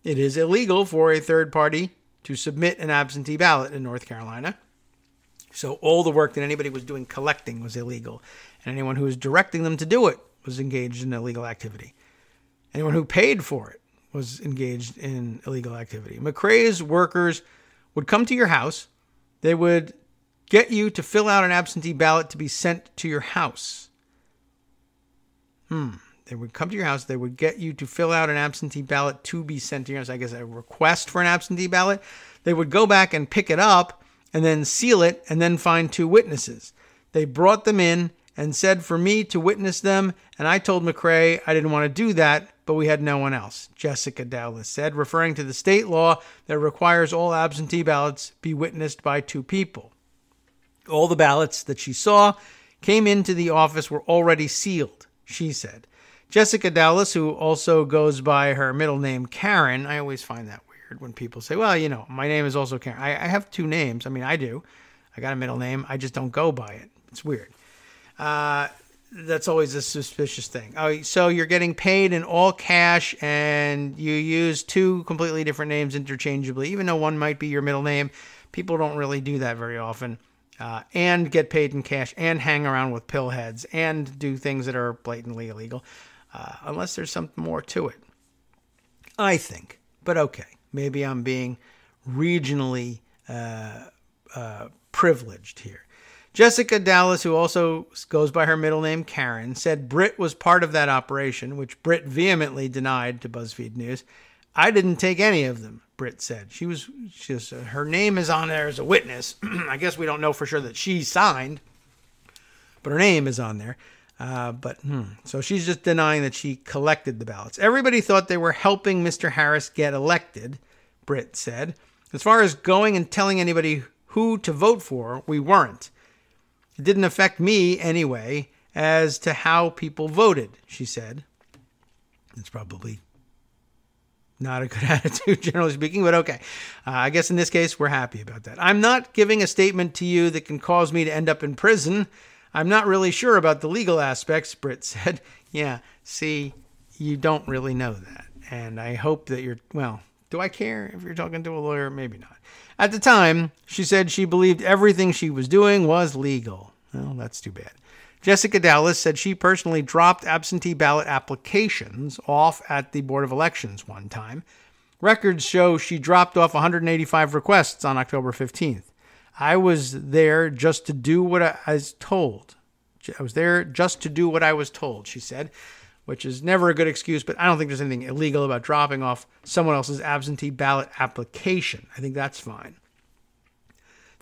It is illegal for a third party to submit an absentee ballot in North Carolina. So all the work that anybody was doing collecting was illegal. And anyone who was directing them to do it was engaged in illegal activity. Anyone who paid for it was engaged in illegal activity. McCrae's workers would come to your house. They would get you to fill out an absentee ballot to be sent to your house. They would come to your house. They would get you to fill out an absentee ballot to be sent to your house. I guess a request for an absentee ballot. They would go back and pick it up and then seal it and then find two witnesses. They brought them in and said for me to witness them, and I told McCrae I didn't want to do that, but we had no one else, Jessica Dowlis said, referring to the state law that requires all absentee ballots be witnessed by two people. All the ballots that she saw came into the office were already sealed, she said. Jessica Dowlis, who also goes by her middle name Karen, I always find that weird when people say, well, you know, my name is also Karen. I have two names. I mean, I do. I got a middle name. I just don't go by it. It's weird. That's always a suspicious thing. Oh, so you're getting paid in all cash and you use two completely different names interchangeably, even though one might be your middle name. People don't really do that very often. And get paid in cash and hang around with pillheads and do things that are blatantly illegal, unless there's something more to it, I think. But okay, maybe I'm being regionally privileged here. Jessica Dowlis, who also goes by her middle name Karen, said Britt was part of that operation, which Britt vehemently denied to BuzzFeed News. I didn't take any of them, Britt said. Her name is on there as a witness. I guess we don't know for sure that she signed, but her name is on there. So she's just denying that she collected the ballots. Everybody thought they were helping Mr. Harris get elected, Britt said. As far as going and telling anybody who to vote for, we weren't. It didn't affect me anyway as to how people voted, she said. It's probably not a good attitude, generally speaking, but okay. I guess in this case, we're happy about that. I'm not giving a statement to you that can cause me to end up in prison. I'm not really sure about the legal aspects, Britt said. Yeah, see, you don't really know that. And I hope that do I care if you're talking to a lawyer? Maybe not. At the time, she said she believed everything she was doing was legal. Well, that's too bad. Jessica Dowlis said she personally dropped absentee ballot applications off at the Board of Elections one time. Records show she dropped off 185 requests on October 15th. I was there just to do what I was told. She said, which is never a good excuse, but I don't think there's anything illegal about dropping off someone else's absentee ballot application. I think that's fine.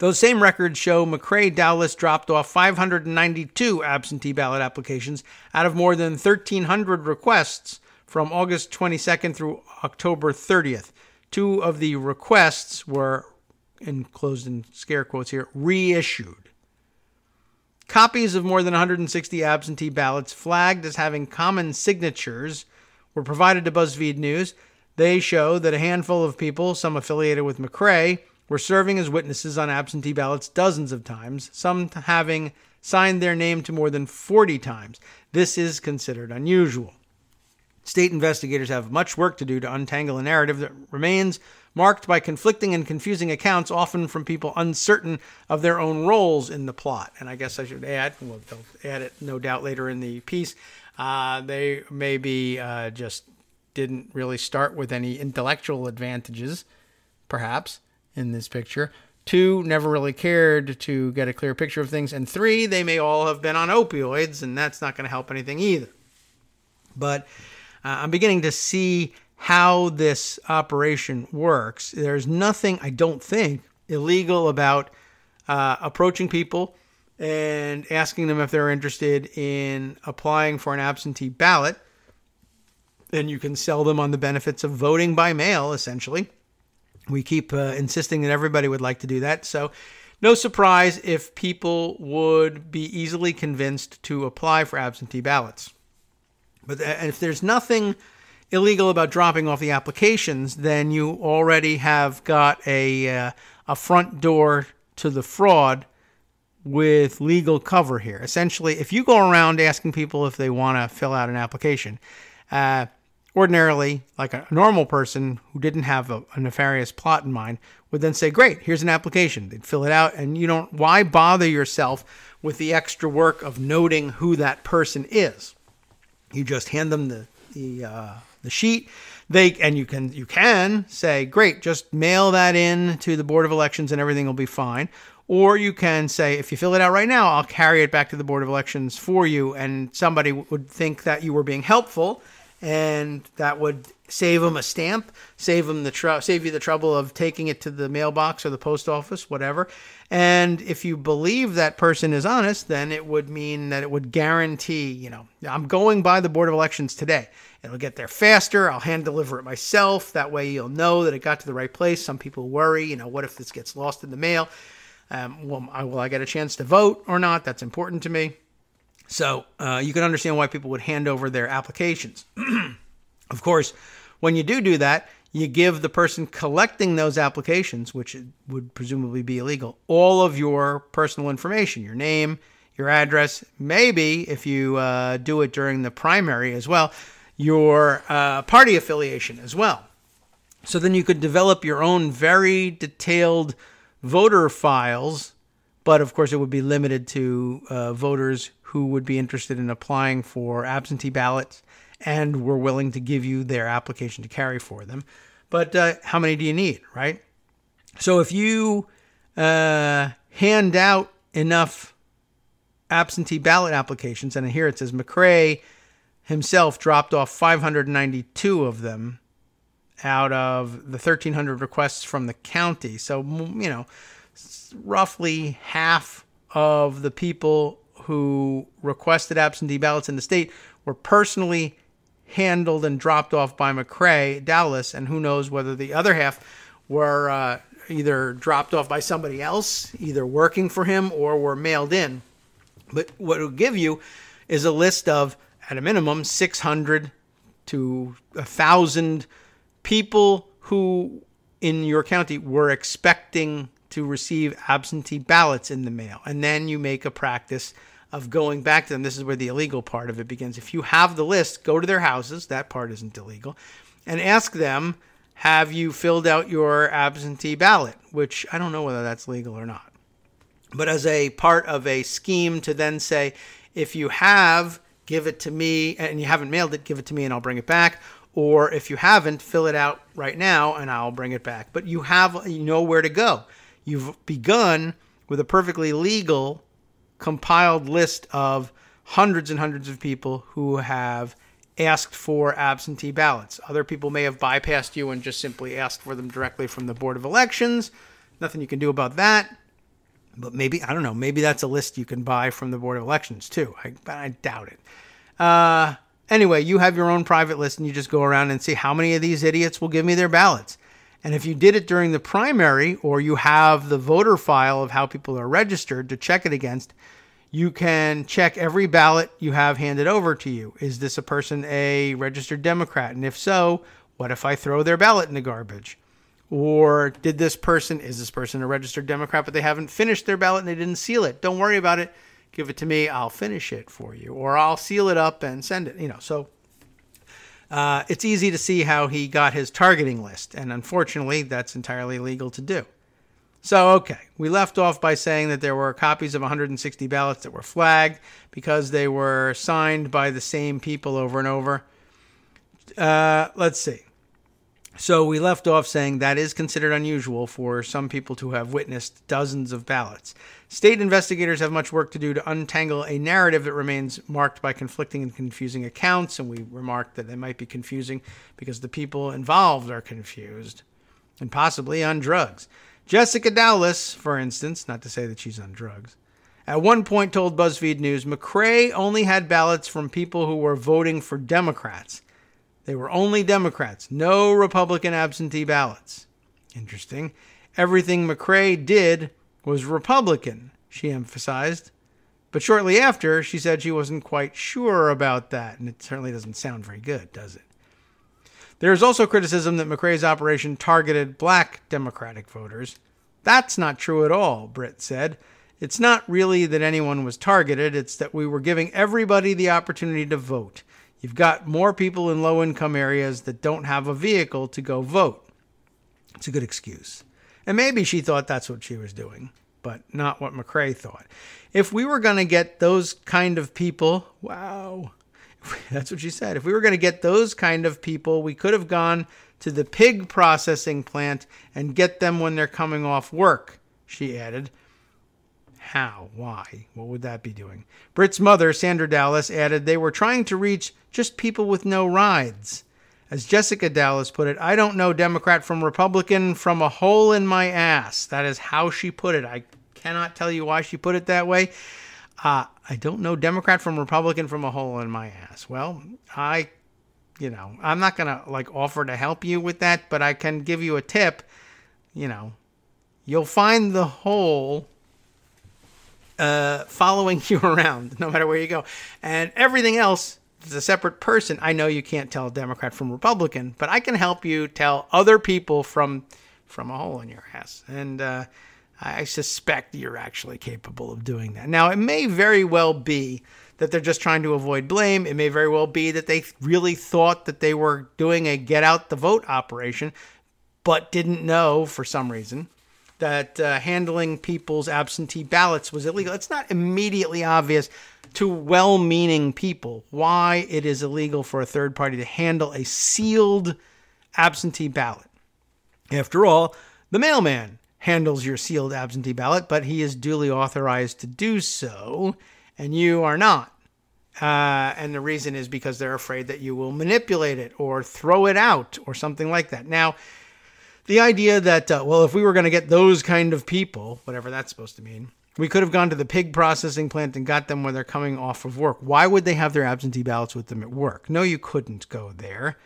Those same records show McCrae doubtless dropped off 592 absentee ballot applications out of more than 1,300 requests from August 22nd through October 30th. 2 of the requests were, enclosed in scare quotes here, reissued. Copies of more than 160 absentee ballots flagged as having common signatures were provided to BuzzFeed News. They show that a handful of people, some affiliated with McCrae, were serving as witnesses on absentee ballots dozens of times, some having signed their name to more than 40 times. This is considered unusual. State investigators have much work to do to untangle a narrative that remains marked by conflicting and confusing accounts, often from people uncertain of their own roles in the plot. And I guess I should add, well, they'll add it no doubt later in the piece, they maybe just didn't really start with any intellectual advantages, perhaps, in this picture. 2, never really cared to get a clear picture of things. And 3, they may all have been on opioids, and that's not going to help anything either. But I'm beginning to see how this operation works. There's nothing, I don't think, illegal about approaching people and asking them if they're interested in applying for an absentee ballot. And you can sell them on the benefits of voting by mail, essentially. We keep insisting that everybody would like to do that. So no surprise if people would be easily convinced to apply for absentee ballots. But if there's nothing illegal about dropping off the applications, then you already have got a front door to the fraud with legal cover here. Essentially, if you go around asking people if they want to fill out an application, ordinarily, like a normal person who didn't have a nefarious plot in mind would then say, great, here's an application. They'd fill it out, and why bother yourself with the extra work of noting who that person is? You just hand them the sheet. You can say, great, just mail that in to the Board of Elections and everything will be fine. Or you can say, if you fill it out right now, I'll carry it back to the Board of Elections for you, and somebody would think that you were being helpful, and that would save them a stamp, save you the trouble of taking it to the mailbox or the post office, whatever. And if you believe that person is honest, then it would mean that it would guarantee, I'm going by the Board of Elections today. It'll get there faster. I'll hand deliver it myself. That way you'll know that it got to the right place. Some people worry, what if this gets lost in the mail? Will I get a chance to vote or not? That's important to me. So you can understand why people would hand over their applications. Of course, when you do that, you give the person collecting those applications, which would presumably be illegal, all of your personal information, your name, your address, maybe if you do it during the primary as well, your party affiliation as well. So then you could develop your own very detailed voter files, but of course it would be limited to voters who would be interested in applying for absentee ballots and were willing to give you their application to carry for them. But how many do you need, right? So if you hand out enough absentee ballot applications, and here it says McCrae himself dropped off 592 of them out of the 1,300 requests from the county. So, roughly half of the people who requested absentee ballots in the state were personally handled and dropped off by McCrae Dowless, and who knows whether the other half were either dropped off by somebody else, either working for him, or were mailed in. But what it'll give you is a list of, at a minimum, 600 to 1,000 people who in your county were expecting to receive absentee ballots in the mail. And then you make a practice of going back to them. This is where the illegal part of it begins. If you have the list, go to their houses. That part isn't illegal. And ask them, have you filled out your absentee ballot? Which I don't know whether that's legal or not. But as a part of a scheme to then say, if you have, give it to me, and you haven't mailed it, give it to me and I'll bring it back. Or if you haven't, fill it out right now and I'll bring it back. But you know where to go. You've begun with a perfectly legal compiled list of hundreds and hundreds of people who have asked for absentee ballots. Other people may have bypassed you and just simply asked for them directly from the Board of Elections. Nothing you can do about that. But maybe, I don't know, maybe that's a list you can buy from the Board of Elections too. I doubt it. Anyway, you have your own private list and you just go around and see how many of these idiots will give me their ballots. And if you did it during the primary, or you have the voter file of how people are registered to check it against, you can check every ballot you have handed over to you. Is this a person a registered Democrat? And if so, what if I throw their ballot in the garbage? Or is this person a registered Democrat, but they haven't finished their ballot and they didn't seal it? Don't worry about it. Give it to me. I'll finish it for you. Or I'll seal it up and send it. So it's easy to see how he got his targeting list. And unfortunately, that's entirely legal to do. So, okay, we left off by saying that there were copies of 160 ballots that were flagged because they were signed by the same people over and over. Let's see. So we left off saying that is considered unusual for some people to have witnessed dozens of ballots. State investigators have much work to do to untangle a narrative that remains marked by conflicting and confusing accounts, and we remarked that they might be confusing because the people involved are confused and possibly on drugs. Jessica Dowless, for instance, not to say that she's on drugs, at one point told BuzzFeed News McRae only had ballots from people who were voting for Democrats. They were only Democrats, no Republican absentee ballots. Interesting. Everything McRae did was Republican, she emphasized. But shortly after, she said she wasn't quite sure about that, and it certainly doesn't sound very good, does it? There is also criticism that McRae's operation targeted black Democratic voters. That's not true at all, Britt said. It's not really that anyone was targeted, it's that we were giving everybody the opportunity to vote. You've got more people in low-income areas that don't have a vehicle to go vote. It's a good excuse. And maybe she thought that's what she was doing, but not what McRae thought. If we were going to get those kind of people, wow, that's what she said. If we were going to get those kind of people, we could have gone to the pig processing plant and get them when they're coming off work, she added. How? Why? What would that be doing? Britt's mother, Sandra Dallas, added they were trying to reach just people with no rides. As Jessica Dallas put it, I don't know Democrat from Republican from a hole in my ass. That is how she put it. I cannot tell you why she put it that way. I don't know Democrat from Republican from a hole in my ass. Well, I'm not going to offer to help you with that, but I can give you a tip. You'll find the hole following you around no matter where you go. And everything else is a separate person. I know you can't tell a Democrat from Republican, but I can help you tell other people from a hole in your ass. And I suspect you're actually capable of doing that. Now, it may very well be that they're just trying to avoid blame. It may very well be that they really thought that they were doing a get out the vote operation, but didn't know for some reason that handling people's absentee ballots was illegal. It's not immediately obvious to well-meaning people why it is illegal for a third party to handle a sealed absentee ballot. After all, the mailman handles your sealed absentee ballot, but he is duly authorized to do so, and you are not. And the reason is because they're afraid that you will manipulate it or throw it out or something like that. Now, the idea that, if we were going to get those kind of people, whatever that's supposed to mean, we could have gone to the pig processing plant and got them when they're coming off of work. Why would they have their absentee ballots with them at work? No, you couldn't go there.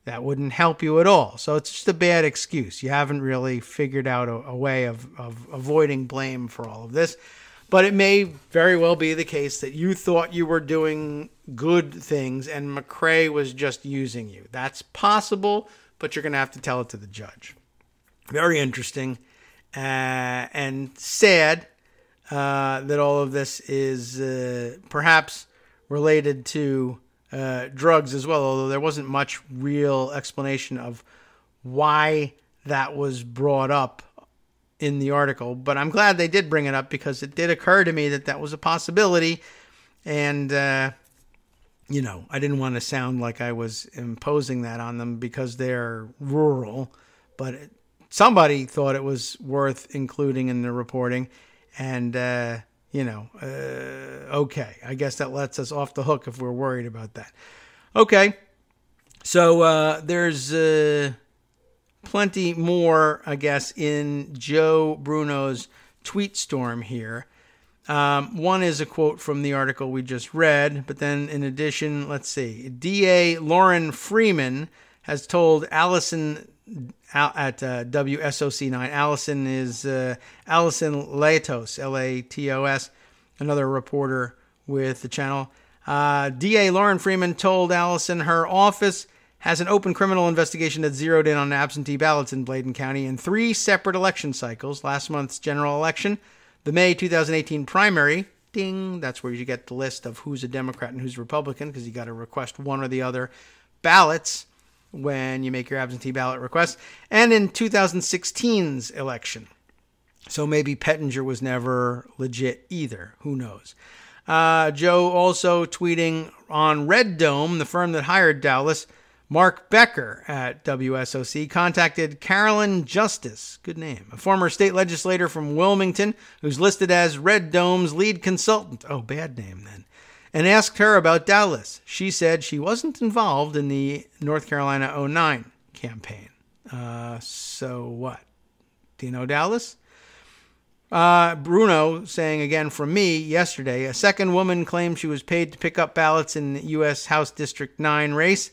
That wouldn't help you at all. So it's just a bad excuse. You haven't really figured out a way of avoiding blame for all of this. But it may very well be the case that you thought you were doing good things and McRae was just using you. That's possible, but you're going to have to tell it to the judge. Very interesting and sad that all of this is perhaps related to drugs as well, although there wasn't much real explanation of why that was brought up in the article. But I'm glad they did bring it up because it did occur to me that that was a possibility. And, I didn't want to sound like I was imposing that on them because they're rural, but somebody thought it was worth including in the reporting. And, okay, I guess that lets us off the hook if we're worried about that. Okay, so there's plenty more, I guess, in Joe Bruno's tweet storm here. One is a quote from the article we just read, but then in addition, let's see. DA Lauren Freeman has told Allison at WSOC 9. Allison is Allison Latos, Latos, another reporter with the channel. DA Lauren Freeman told Allison her office has an open criminal investigation that zeroed in on absentee ballots in Bladen County in 3 separate election cycles. Last month's general election, the May 2018 primary, ding, that's where you get the list of who's a Democrat and who's Republican, because you got to request one or the other ballots when you make your absentee ballot request, and in 2016's election. So maybe Pettinger was never legit either. Who knows? Joe also tweeting on Red Dome, the firm that hired Dowless. Mark Becker at WSOC contacted Carolyn Justice, good name, a former state legislator from Wilmington who's listed as Red Dome's lead consultant. Oh, bad name then. And asked her about Dowless. She said she wasn't involved in the North Carolina 09 campaign. So what? Do you know Dowless? Bruno saying again from me yesterday, a second woman claimed she was paid to pick up ballots in the U.S. House District 9 race.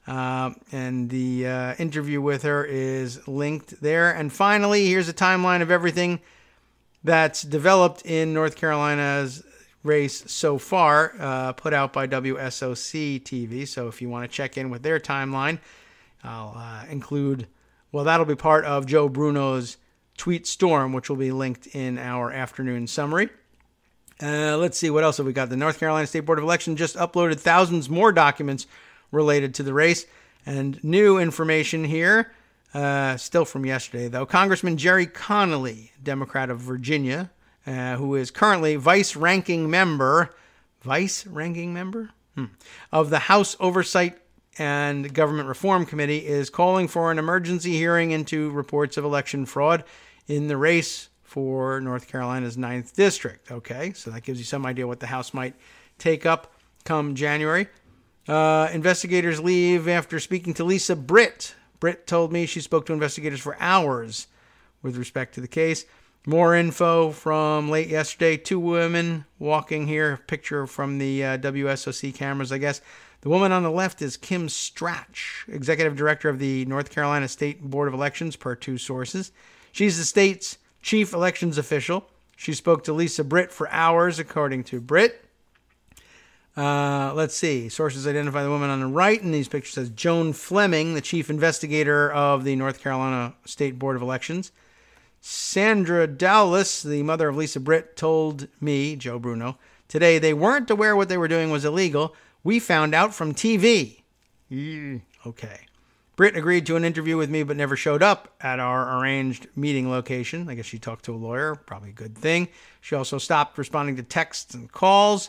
And the interview with her is linked there. And finally, here's a timeline of everything that's developed in North Carolina's race so far, put out by WSOC TV. So if you want to check in with their timeline, I'll include, well, that'll be part of Joe Bruno's tweet storm, which will be linked in our afternoon summary. Let's see, what else have we got? The North Carolina State Board of Election just uploaded thousands more documents related to the race. And new information here, still from yesterday, though. Congressman Jerry Connolly, Democrat of Virginia, who is currently vice-ranking member of the House Oversight and Government Reform Committee, is calling for an emergency hearing into reports of election fraud in the race for North Carolina's 9th District. Okay, so that gives you some idea what the House might take up come January. Investigators leave after speaking to Lisa Britt. Britt told me she spoke to investigators for hours with respect to the case. More info from late yesterday. 2 women walking here. Picture from the WSOC cameras, I guess. The woman on the left is Kim Stratch, executive director of the North Carolina State Board of Elections, per 2 sources. She's the state's chief elections official. She spoke to Lisa Britt for hours, according to Britt. Let's see. Sources identify the woman on the right in these pictures as Joan Fleming, the chief investigator of the North Carolina State Board of Elections. Sandra Dowless, the mother of Lisa Britt, told me, Joe Bruno, today they weren't aware what they were doing was illegal. We found out from TV. Okay. Britt agreed to an interview with me but never showed up at our arranged meeting location. I guess she talked to a lawyer. Probably a good thing. She also stopped responding to texts and calls.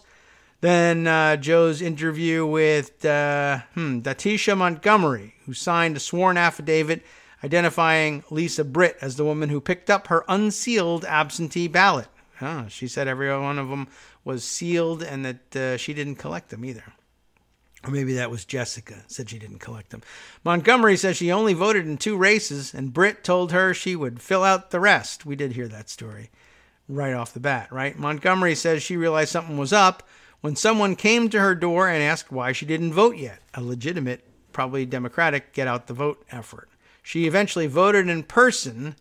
Then Joe's interview with Datisha Montgomery, who signed a sworn affidavit identifying Lisa Britt as the woman who picked up her unsealed absentee ballot. She said every one of them was sealed and that she didn't collect them either. Or maybe that was Jessica, said she didn't collect them. Montgomery says she only voted in 2 races, and Britt told her she would fill out the rest. We did hear that story right off the bat, right? Montgomery says she realized something was up when someone came to her door and asked why she didn't vote yet. A legitimate, probably Democratic, get-out-the-vote effort. She eventually voted in person.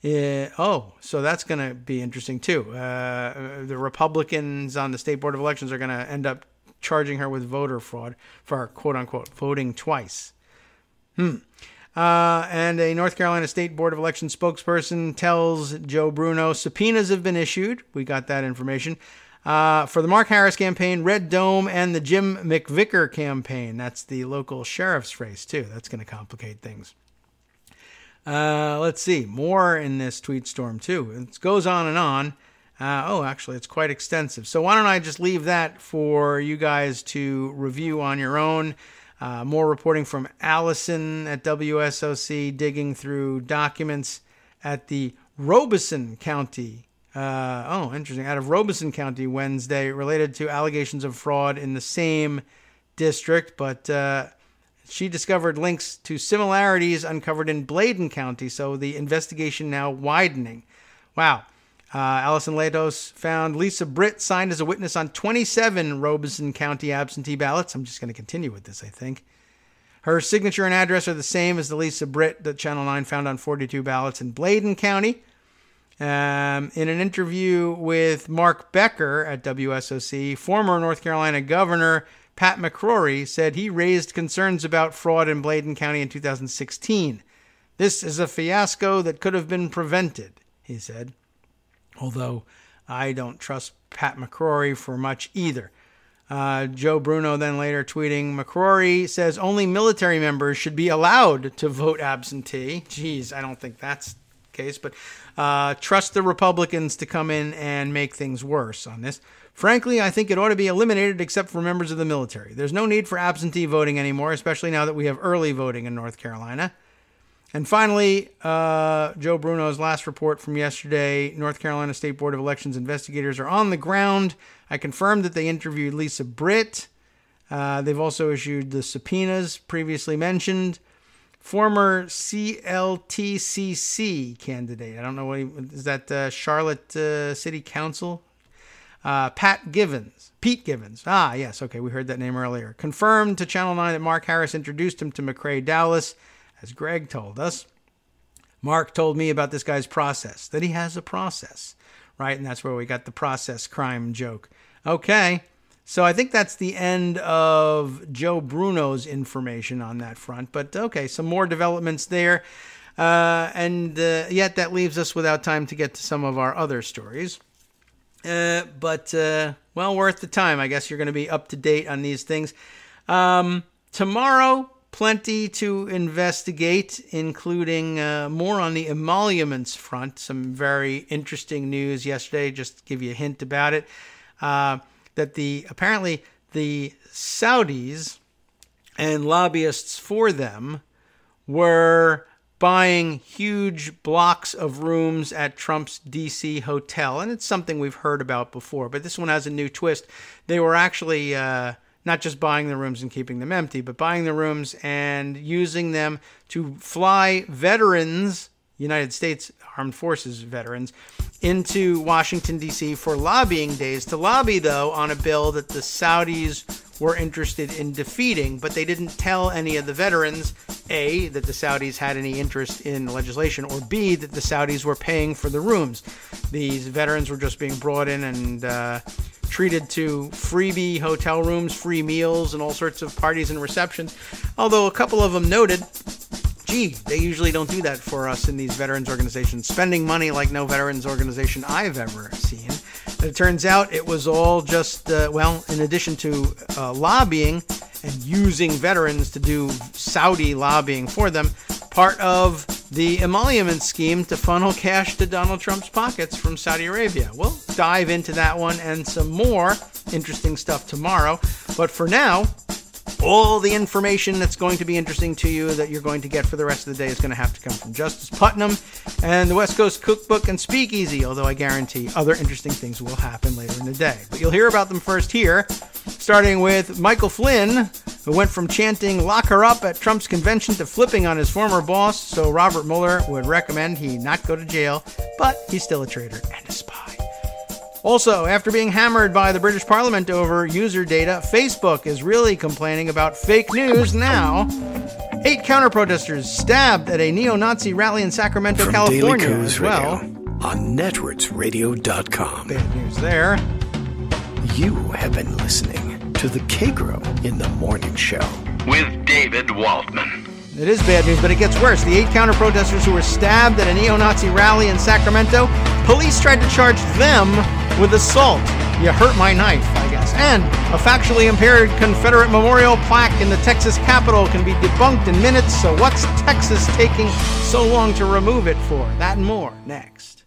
So that's going to be interesting, too. The Republicans on the State Board of Elections are going to end up charging her with voter fraud for, quote-unquote, voting twice. And a North Carolina State Board of Elections spokesperson tells Joe Bruno subpoenas have been issued. We got that information. For the Mark Harris campaign, Red Dome, and the Jim McVicker campaign. That's the local sheriff's race, too. That's going to complicate things. Let's see. More in this tweet storm, too. It goes on and on. Actually, it's quite extensive. So why don't I just leave that for you guys to review on your own. More reporting from Allison at WSOC, digging through documents at the Robeson County. Interesting. Out of Robeson County Wednesday, related to allegations of fraud in the same district, but she discovered links to similarities uncovered in Bladen County, so the investigation now widening. Wow. Allison Latos found Lisa Britt signed as a witness on 27 Robeson County absentee ballots. I'm just going to continue with this, I think. Her signature and address are the same as the Lisa Britt that Channel 9 found on 42 ballots in Bladen County. In an interview with Mark Becker at WSOC, former North Carolina Governor Pat McCrory said he raised concerns about fraud in Bladen County in 2016. This is a fiasco that could have been prevented, he said. Although I don't trust Pat McCrory for much either. Joe Bruno then later tweeting, McCrory says only military members should be allowed to vote absentee. Geez, I don't think that's the case, but trust the Republicans to come in and make things worse on this. Frankly, I think it ought to be eliminated except for members of the military. There's no need for absentee voting anymore, especially now that we have early voting in North Carolina. And finally, Joe Bruno's last report from yesterday, North Carolina State Board of Elections investigators are on the ground. I confirmed that they interviewed Lisa Britt. They've also issued the subpoenas previously mentioned. Former CLTCC candidate. I don't know is that Charlotte City Council? Pete Givens. Ah, yes. Okay. We heard that name earlier. Confirmed to Channel 9 that Mark Harris introduced him to McCrae Dowless. As Greg told us, Mark told me about this guy's process, that he has a process, right? And that's where we got the process crime joke. Okay, so I think that's the end of Joe Bruno's information on that front. But okay, some more developments there. Yet that leaves us without time to get to some of our other stories. But worth the time. I guess you're going to be up to date on these things. Tomorrow, plenty to investigate, including more on the emoluments front. Some very interesting news yesterday, just to give you a hint about it, that apparently the Saudis and lobbyists for them were buying huge blocks of rooms at Trump's D.C. hotel. And it's something we've heard about before, but this one has a new twist. They were actually not just buying the rooms and keeping them empty, but buying the rooms and using them to fly veterans, United States Armed Forces veterans, into Washington, D.C. for lobbying days. To lobby, though, on a bill that the Saudis were interested in defeating, but they didn't tell any of the veterans, A, that the Saudis had any interest in the legislation, or B, that the Saudis were paying for the rooms. These veterans were just being brought in and treated to freebie hotel rooms, free meals, and all sorts of parties and receptions. Although a couple of them noted, gee, they usually don't do that for us in these veterans organizations, spending money like no veterans organization I've ever seen. And it turns out it was all just, in addition to lobbying and using veterans to do Saudi lobbying for them, part of the emolument scheme to funnel cash to Donald Trump's pockets from Saudi Arabia. We'll dive into that one and some more interesting stuff tomorrow. But for now, all the information that's going to be interesting to you that you're going to get for the rest of the day is going to have to come from Justice Putnam and the West Coast Cookbook and Speakeasy, although I guarantee other interesting things will happen later in the day. But you'll hear about them first here, starting with Michael Flynn, who went from chanting "lock her up" at Trump's convention to flipping on his former boss, so Robert Mueller would recommend he not go to jail, but he's still a traitor and a spy. Also, after being hammered by the British Parliament over user data, Facebook is really complaining about fake news now. 8 counter-protesters stabbed at a neo-Nazi rally in Sacramento, From California Daily as Kos well. Radio on netrootsradio.com. Bad news there. You have been listening to the Kagro in the Morning Show with David Waldman. It is bad news, but it gets worse. The 8 counter-protesters who were stabbed at a neo-Nazi rally in Sacramento, police tried to charge them with assault. You hurt my knife, I guess. And a factually impaired Confederate memorial plaque in the Texas Capitol can be debunked in minutes, so what's Texas taking so long to remove it for? That and more next.